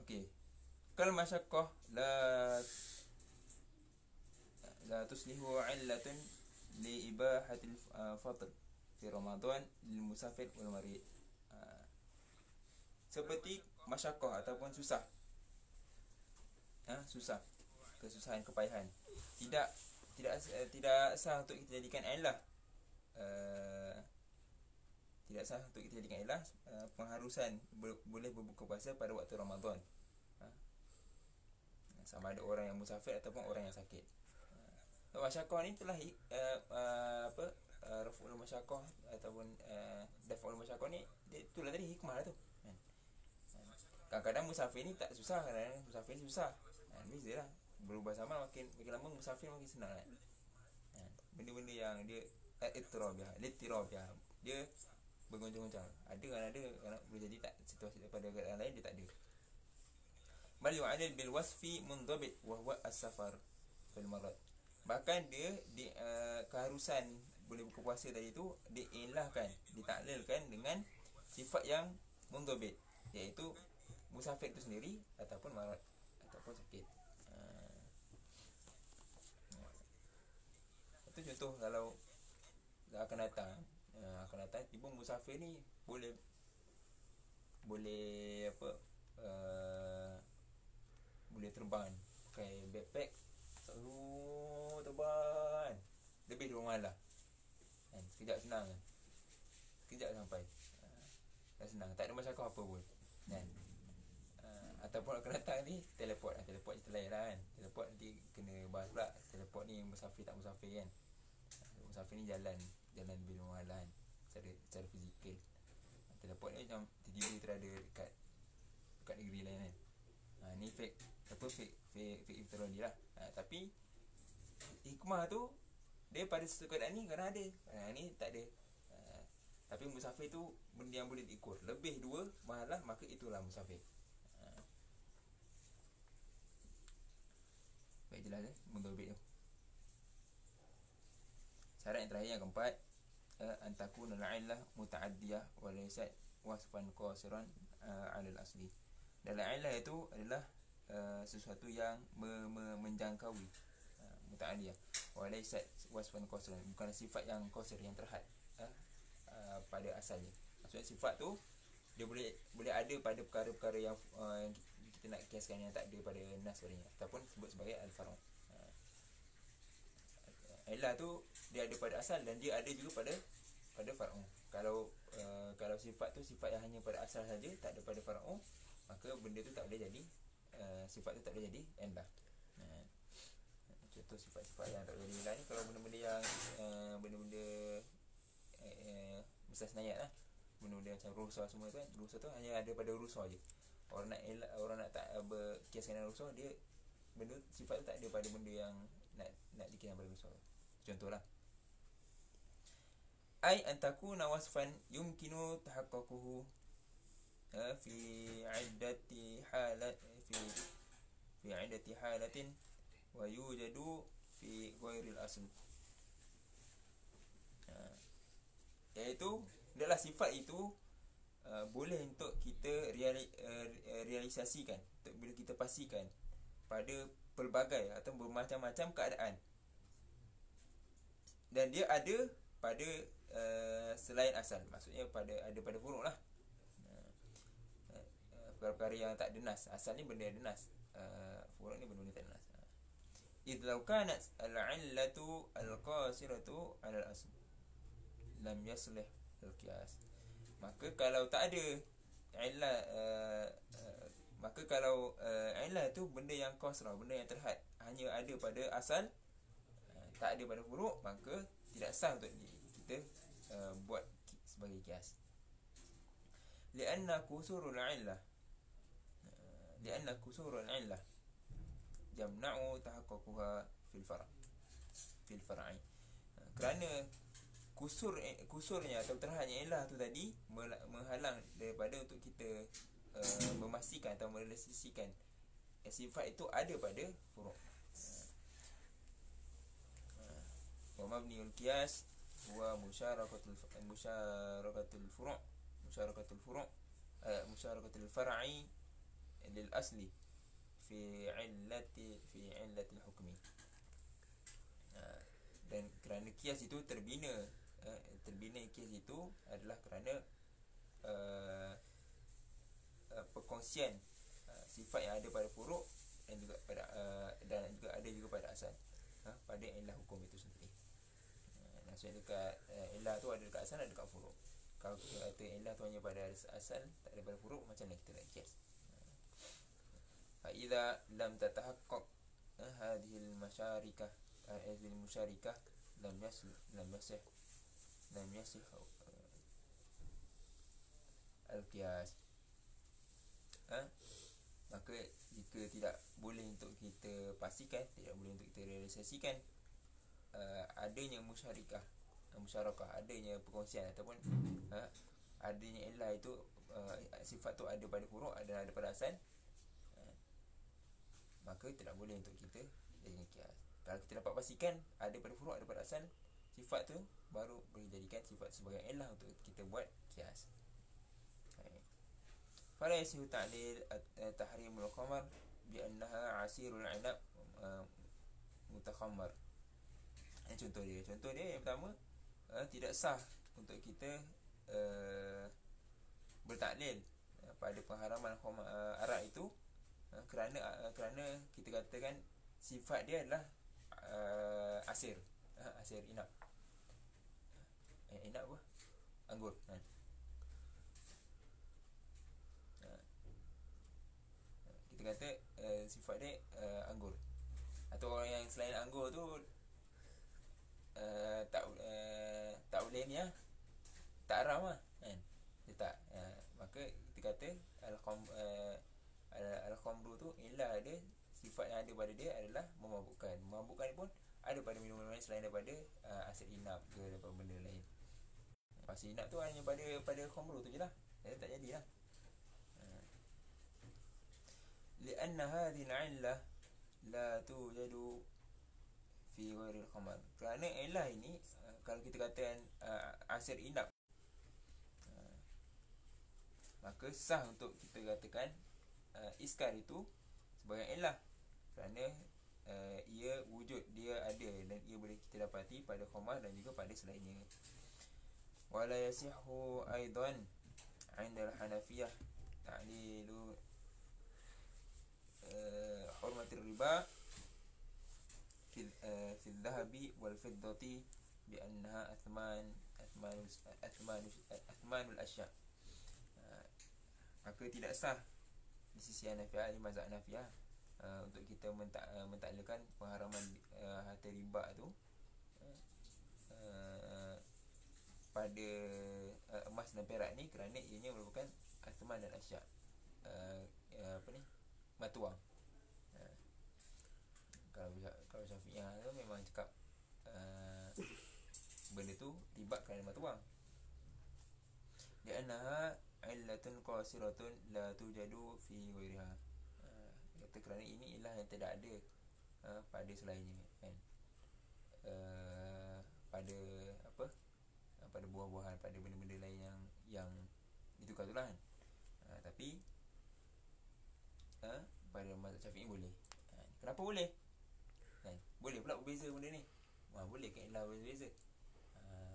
Okey. Kal masyaqqah la tuslihu 'illatun li ibahatil fitr fi Ramadan lil musafir wal marid. Seperti masyaqqah ataupun susah. Susah. Kesusahan, kepayahan. Tidak sah untuk kita jadikan ilah. Tidak sah untuk kita jadikan ilah pengharusan boleh berbuka puasa pada waktu Ramadan. Sama ada orang yang musafir ataupun orang yang sakit. Masyaqqah ni telah raf'ul masyaqqah ataupun daf'ul masyaqqah ni, itulah tadi hikmah lah tu. Kadang-kadang musafir ni tak susah, kadang-kadang musafir ni susah. Beza lah. Berubah zaman makin lama musafir makin senang kan. Benda-benda yang dia ittirabiyah, dia bergoncang-goncang. Ada boleh jadi tak situasi daripada keadaan lain dia tak ada. Bal yu'adil bil wasfi mundabit wa huwa as-safar fil marad. Bahkan dia keharusan boleh buka puasa tadi tu diilahkan, ditaklilkan dengan sifat yang mundabit, iaitu musafir tu sendiri ataupun marad ataupun sakit. Itu contoh kalau akan datang tiba musafir ni boleh apa, boleh terbang pakai backpack terbang lebih 2 malam kan. Sekejap senang kan, sekejap sampai, dah senang, tak ada masalah apa pun kan. Ataupun akan datang ni teleport cerita lain lah kan. Teleport nanti kena bahas pula teleport ni musafir tak musafir kan. Musafir ni jalan jalan bil muamalah secara fizikal. Teleport ni macam tiba-tiba terada dekat negeri lain kan. Ni fake virtually lah. Tapi hikmah tu dia pada keadaan ni kadang ada, ni tak ada. Tapi musafir tu benda yang boleh diukur. Lebih 2 mahalah, maka itulah musafir. Baik, jelas benda baik tu. Syarat yang terakhir, yang keempat, antakuna al-illah muta'addiyah wa laysat wasfan qasiran 'ala al-asli. Dalam illah itu adalah sesuatu yang menjangkaui, muta'addiyah, wa laysat wasfan qasiran, bukan sifat yang qasir, yang terhad pada asalnya. Maksudnya sifat tu dia boleh ada pada perkara-perkara yang kita nak kiaskan, yang tak ada pada nas sebenarnya, ataupun sebut sebagai al-far'. Illah tu dia ada pada asal dan dia ada juga pada far'u. Kalau sifat tu sifat yang hanya pada asal saja, tak ada pada far'u, maka benda tu tak boleh jadi, sifat tu tak boleh jadi illah. Contoh sifat-sifat yang tak boleh jadi illah ni, kalau benda-benda yang benda-benda besar senayat lah, benda-benda macam rusa semua tu kan, rusa tu hanya ada pada rusa je. Orang nak tak berkiaskan dengan rusa, dia benda sifat tu tak ada pada benda yang nak dikiaskan pada rusa. Contohlah, ay antakuna wasfan yumkinu tahaqququhu fi 'iddati halatin wa yujadu fi ghairi al-asl. Iaitu adalah sifat itu boleh untuk kita realisasikan, untuk bila kita pastikan pada pelbagai atau bermacam-macam keadaan, dan dia ada pada selain asal. Maksudnya ada pada furuk lah, perkara-perkara yang tak ada nas. Asal ni benda yang ada nas, furuk ni benda-benda tak ada nas. Idh law kanat al-'illatu al-qasiratu 'ala al-asl lam yaslih al-qiyas. Maka kalau tak ada illah, maka kalau illah tu benda yang qasrah, benda yang terhad, hanya ada pada asal, tak ada pada furuk, maka tidak sah untuk kita buat sebagai qiyas. Lianna kusurul illah jamna'u tahaqququha fil far'i. Kerana kusurnya atau terhadnya illah tu tadi menghalang daripada untuk kita memastikan atau merealisasikan sifat itu ada pada furuk. Wa mabniul qiyas huwa musharakatul far'i lil asli fi illati hukmi. Dan kerana qiyas itu terbina qiyas itu adalah kerana perkongsian sifat yang ada pada furuk dan juga ada juga pada asal, pada illah hukum itu sendiri. Maksudnya dekat illah tu ada dekat asal, ada dekat furuk. Kalau kita kata illah tu hanya pada asal, tak ada pada furuk, macam mana kita nak qiyas? Fa idza lam tatahaqqaq hadhihi al-musharikah lam yasih al-qiyas. Maka jika tidak boleh untuk kita pastikan, tidak boleh untuk kita realisasikan adanya musyarakah, adanya perkongsian ataupun adanya illah itu, sifat tu ada pada furuk dan ada pada asal, maka tidak boleh untuk kita jadikan qiyas. Kalau kita dapat pastikan ada pada furuk, ada pada asal sifat tu, baru boleh jadikan sifat sebagai illah untuk kita buat qiyas. Fala yasihu ta'lil tahrimul khamar bi annaha 'asirul 'inab mutakhammar. Contoh dia yang pertama, tidak sah untuk kita bertaklil pada pengharaman arak itu, kerana kita katakan sifat dia adalah asir inab. Inab apa? Anggur. Kita kata sifat dia anggur, atau orang yang selain anggur tu tak boleh ni lah, tak haram lah kan. Dia tak, maka kita kata al-khamru tu ilah dia, sifat yang ada pada dia adalah memabukkan. Memabukkan pun ada pada minuman lain selain daripada asal inap ke daripada benda lain. Asal inap tu hanya pada khamru tu je lah, jadi tak jadilah. Lianna hadhihi al-'illah la tujadu fi ghairi al-khamr. Kerana ilah ini, kalau kita katakan asal inap, maka sah untuk kita katakan iskar itu sebagai ilah, kerana ia wujud, dia ada dan ia boleh kita dapati pada khamar dan juga pada selainnya. Wala yasihhu aidan 'inda al-Hanafiyah ta'lilu hurmatir riba fi al-dhahabi wal fiddati bi annaha athmanul asya'. Maka tidak sah di sisi Hanafiah, di mazhab Hanafiah, untuk kita mentaklirkan pengharaman harta riba tu pada emas dan perak ni, kerana ianya merupakan athman dan asya', mata wang. Kalau Syafi'iyah tu memang cakap benda tu riba kerana mata wang. Li'annaha illatun qasiratun la tujadu fi ghairiha. Kata kerana ini ilah yang tidak ada pada selainnya kan. Pada pada buah-buahan, pada benda-benda lain yang ditukar tu lah kan. Tapi pada mazhab Syafi'i boleh. Kenapa boleh? Kan? Boleh pula berbeza benda ni. Boleh kan ilah berbeza.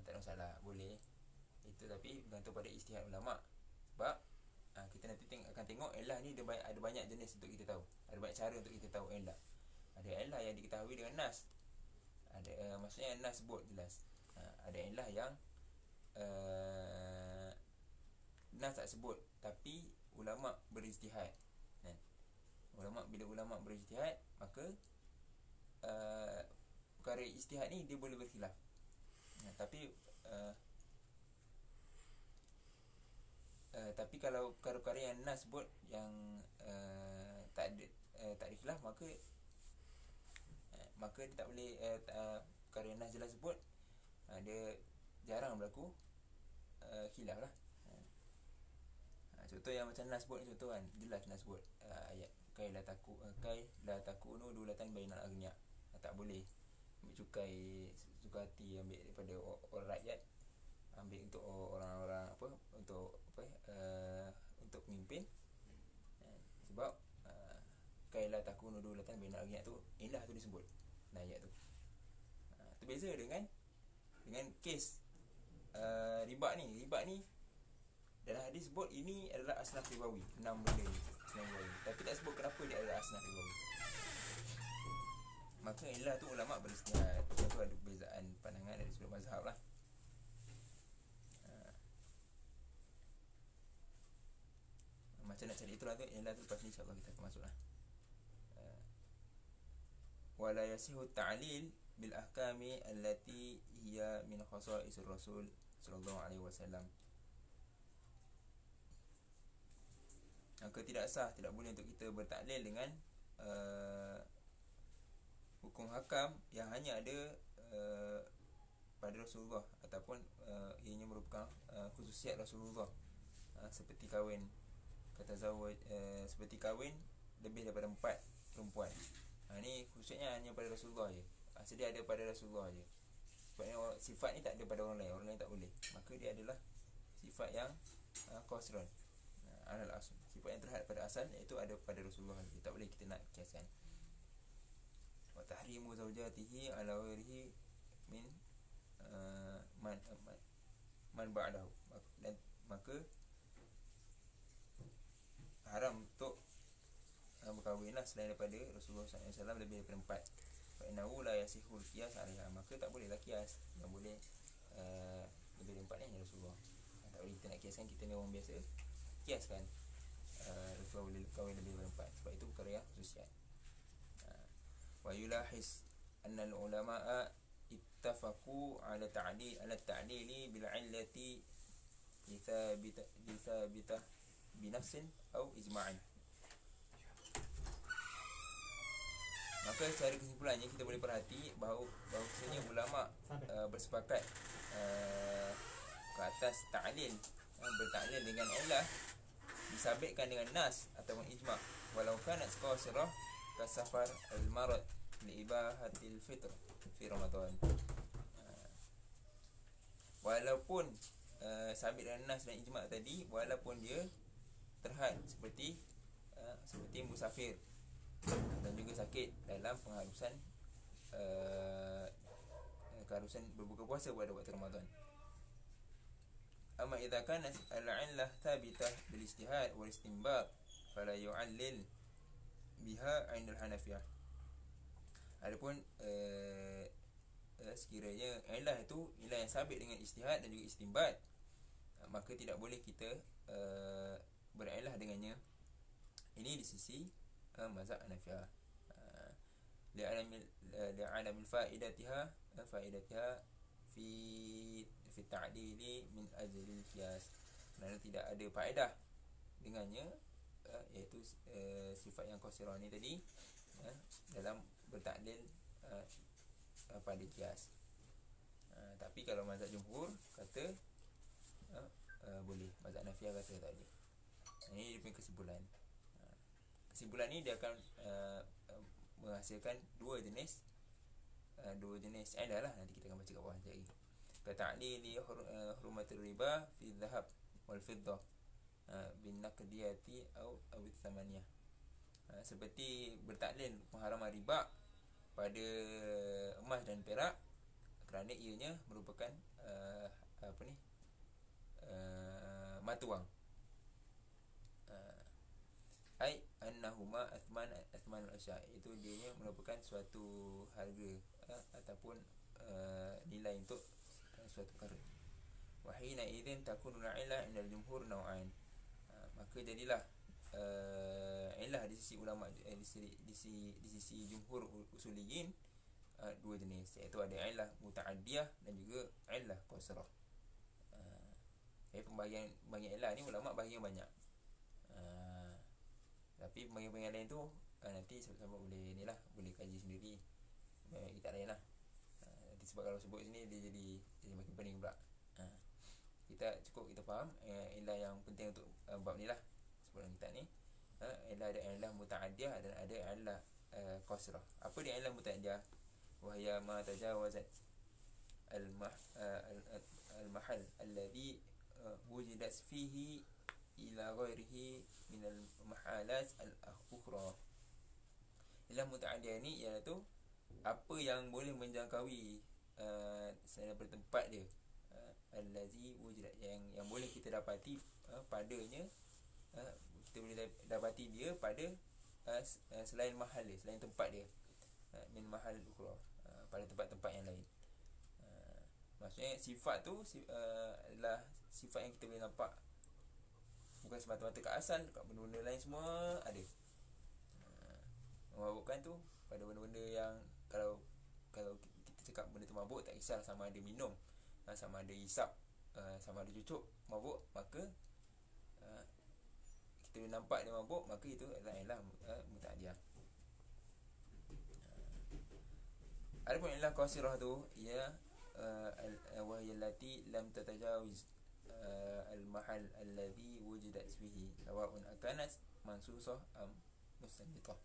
Tak ada masalah, boleh. Itu tapi bergantung pada ijtihad ulama'. Sebab kita nanti akan tengok ilah ni ada banyak jenis untuk kita tahu. Ada banyak cara untuk kita tahu ilah. Ada ilah yang diketahui dengan nas. Ada maksudnya nas sebut jelas. Ada ilah yang nas tak sebut tapi ulama' berijtihad. Bila ulama' berijtihad, maka perkara ijtihad ni dia boleh berkhilaf. Tapi kalau perkara-perkara yang nas sebut yang tak ada khilaf, maka dia tak boleh, perkara yang nas jelas sebut, dia jarang berlaku khilaf lah. Contoh yang macam nas sebut ni, contoh kan, jelas nas sebut ayat kai la takunu dulatan bainal aghnia. Tak boleh ambil cukai suka hati, ambil daripada orang rakyat, ambil untuk orang-orang untuk pemimpin, sebab kai la takunu dulatan bainal aghnia tu ilah tu disebut dalam ayat tu. Tu beza dengan kes riba ni dalam hadis sebut ini adalah asnaf ribawi, 6 benda ni asnaf ribawi, tapi tak sebut kenapa dia adalah asnaf ribawi. Maka ilah tu ulama' berijtihad. Tu ada perbezaan pandangan dari sudut mazhab lah. Macam nak cari itulah tu, ilah tu lepas ni insyaAllah kita akan masuk lah. Wala yasihu ta'lil bil ahkami allati hiya min khasa'isir rasul sallallahu alaihi wasallam. Maka tidak sah, tidak boleh untuk kita bertaklil dengan hukum hakam yang hanya ada pada Rasulullah, ataupun ianya merupakan khususiat Rasulullah, seperti kahwin seperti kahwin lebih daripada 4 perempuan. Ni khususnya hanya pada Rasulullah je. Sedia ada pada Rasulullah je. Sebabnya sifat ni tak ada pada orang lain tak boleh. Maka dia adalah sifat yang qasrun alal asl. Sifat yang terhad pada asal, iaitu ada pada Rasulullah je. Tak boleh kita nak kiaskan. Wa tahrimu zawjatihi ala ghairihi min man ba'dahu. Dan maka haram untuk berkahwinlah selain daripada Rasulullah SAW lebih daripada 4. Fa innahu la yasihul qiyas 'alaiha. Maka tak bolehlah kias. Yang boleh lebih daripada 4 ni hanya Rasulullah. Tak boleh kita nak kiaskan, kita ni orang biasa kiaskan Rasulullah boleh kahwin lebih daripada 4, sebab itu perkara yang khususiat. Wa yulahis anna al-ulama'a ittafaqu ala ta'dili bil 'illati lithabita binafsin au ijma'an. Maka secara kesimpulannya kita boleh perhati bahawasanya ulama bersepakat ke atas ta'lil, bertaklil dengan illah disabitkan dengan nas ataupun ijma' walau kanat qasirah kasafar al-marad li ibahatil fitr fi Ramadan. Walaupun sabit dengan nas dan ijma' tadi, walaupun dia terhad seperti musafir dan juga sakit dalam keharusan berbuka puasa pada waktu Ramadan. Amma idza kana al-'illah thabitah bil ijtihad wal istinbat fala yu'allil biha 'inda al-Hanafiyah. Adapun sekiranya illah itu illah yang sabit dengan ijtihad dan juga istinbat, maka tidak boleh kita berillah dengannya. Ini di sisi mazhab Hanafiyah. Li'adamil faidatiha fi ta'dili min ajlil qiyas. Kerana tidak ada faedah dengannya, iaitu sifat yang qasirah ni tadi, dalam bertaklil pada qiyas. Tapi kalau mazhab jumhur kata boleh, mazhab Hanafiyah kata tak boleh. Ini dia punya kesimpulan. Kesimpulan ni dia akan menghasilkan dua jenis illah lah. Nanti kita akan baca kat bawah sekejap lagi. Kata'lili hurumatir riba fi dhahab wal fiddah bin naqdiyati au thamaniyah. Seperti bertaklil pengharaman riba pada emas dan perak kerana ianya merupakan mata wang. Ai annahuma athman al-asya', itu dia merupakan suatu harga ataupun nilai untuk suatu perkara. Wa hina idzin takunu al-'illah 'inda al-jumhur naw'ain. Maka jadilah illah di sisi ulama, di sisi jumhur usuliyin, dua jenis, iaitu ada illah muta'addiyah dan juga illah qasirah. Pembahagian illah ni ulama bagi yang banyak. Tapi pembahagian lain tu nanti sama-sama boleh ni lah, boleh kaji sendiri. Kita tak lain lah. Nanti sebab kalau sebut sini dia jadi makin pening pula. Kita cukup kita faham illah yang penting untuk bab ni lah, sebelum kita ni. Ada illah muta'addiyah dan ada illah qasirah. Apa dia illah muta'addiyah? Wahya ma tajawazat al-mahal alladhi wujidat fihi ila ghairihi min al-mahalat al-ukhra. Illah muta'addiyah ni iaitu apa yang boleh menjangkaui selain daripada tempat dia, allazi wujidat, yang boleh kita dapati padanya, kita boleh dapati dia pada selain mahal dia, selain tempat dia, min mahal ukhra, pada tempat-tempat yang lain. Maksudnya sifat tu adalah sifat yang kita boleh nampak, bukan semata-mata kat asal, kat benda-benda lain semua ada. Memabukkan tu pada benda-benda yang kalau kita cakap benda tu mabuk, tak kisah sama ada minum, sama ada hisap, sama ada cucuk mabuk, maka kita boleh nampak dia mabuk, maka itu adalah muta'addiyah. Adapun illah qasirah tu ia wahya allati lam tatajawiz al-mahal alladhi wujidat fihi sawa'un akanat mansusah am mustanbitah.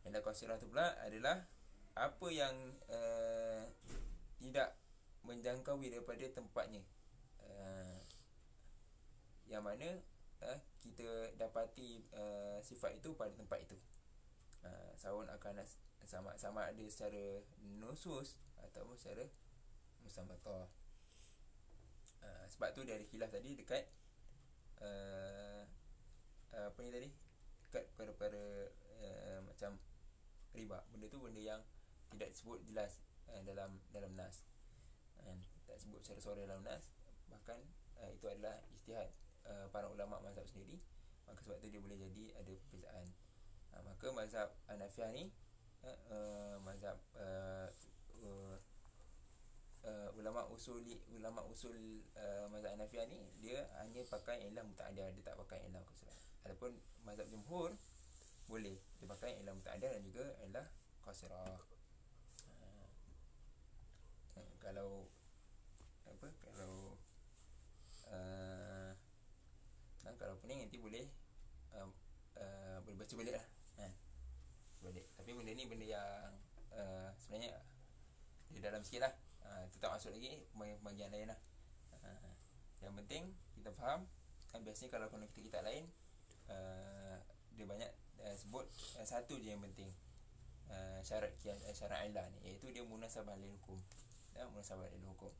Illah qasirah tu pula adalah apa yang tidak menjangkaui daripada tempatnya, yang mana kita dapati sifat itu pada tempat itu, sawa'un akanat, sama ada secara nusus ataupun secara mustanbatah. Sebab tu dia ada khilaf tadi dekat apa ni tadi, dekat perkara macam riba. Benda tu benda yang tidak disebut jelas dalam nas, tak sebut secara sore dalam nas. Bahkan itu adalah ijtihad para ulama mazhab sendiri. Maka sebab tu dia boleh jadi ada perbezaan. Maka mazhab Hanafiyah ni mazhab ulama usul mazhab Hanafiah ni dia hanya pakai ilah muta'addah, dia tak pakai ilah qasrah. Adapun mazhab jumhur boleh dia pakai ilah muta'addah dan juga ilah qasrah. Kalau kalau pening nanti boleh boleh baca balik lah. Balik. Tapi benda ni benda yang sebenarnya dia dalam sikit lah. Itu tak masuk lagi bahagian lain lah. Yang penting kita faham kan, biasanya kalau kena kitab lain dia banyak sebut satu je yang penting, syarat kias, syarat ilah ni, iaitu dia munasabah lil hukum. Munasabah lil hukum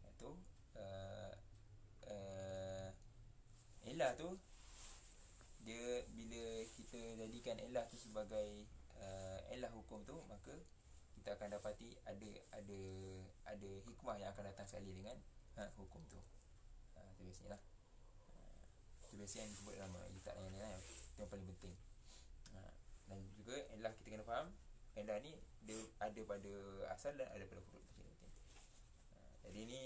iaitu ilah tu dia bila kita jadikan ilah tu sebagai ilah hukum tu, maka kita akan dapati ada hikmah yang akan datang sekali dengan hukum tu. Itu biasanya lah. Itu biasa yang disebut dalam kitab lain lah, yang paling penting. Dan juga ilah kita kena faham, ilah ni dia ada pada asal dan ada pada huruf. Jadi ni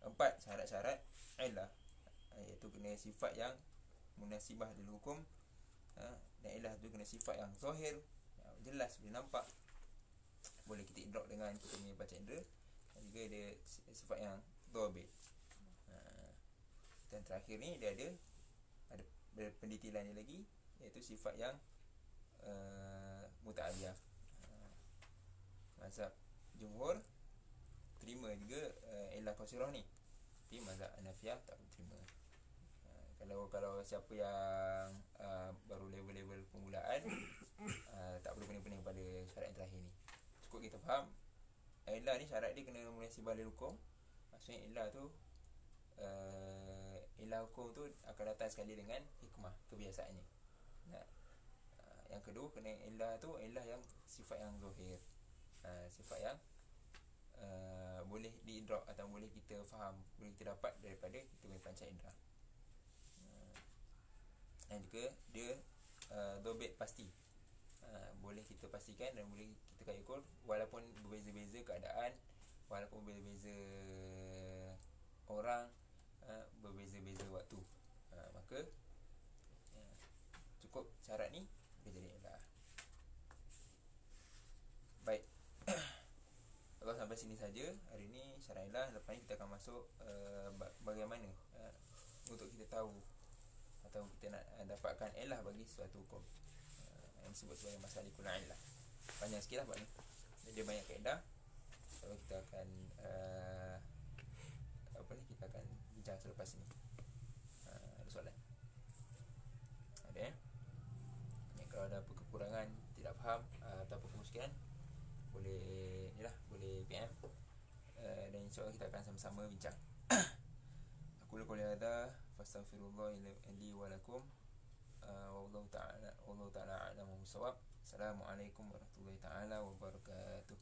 4 syarat-syarat ilah, iaitu kena sifat yang munasibah dengan hukum, dan ilah tu kena sifat yang zahir, jelas boleh nampak, boleh kita idrak dengan kita punya baca indera, dan juga dia sifat yang dhabit. Dan terakhir ni dia ada pendetilan dia lagi, iaitu sifat yang muta'adiyah. Mazhab jumhur terima juga ilah qasirah ni, tapi mazhab Hanafiah tak terima. Kalau siapa yang baru level-level permulaan, tak perlu pening-pening pada syarat yang terakhir ni. Cukup kita faham ilah ni syarat dia kena munasibah lil hukum. Maksudnya ilah tu ilah hukum tu akan datang sekali dengan hikmah, kebiasaannya. Yang kedua, kena ilah tu ilah yang sifat yang zahir, sifat yang boleh diidrak atau boleh kita faham, boleh kita dapat daripada kita punya panca indera. Dan juga dia dhabit pasti, boleh kita pastikan dan boleh kita kaya ukur walaupun berbeza-beza keadaan, walaupun berbeza orang, berbeza-beza waktu, maka cukup syarat ni boleh jadi ilah. Baik. Kalau sampai sini saja hari ni syarat ilah. Lepas ni kita akan masuk bagaimana untuk kita tahu atau kita nak dapatkan ilah bagi suatu hukum, yang disebut sebagai masalikul ilah. Panjang sikit lah buat ni, dia banyak kaedah. So kita akan kita akan bincang selepas ni. Ada soalan? Ada kalau ada apa kekurangan, tidak faham atau apa kemusykilan, boleh boleh PM, dan insyaAllah kita akan sama-sama bincang. Aku qouli hadza fastaghfirullah li wa lakum, wallahu ta'ala a'lam bissawab. Assalamualaikum warahmatullahi taala wabarakatuh.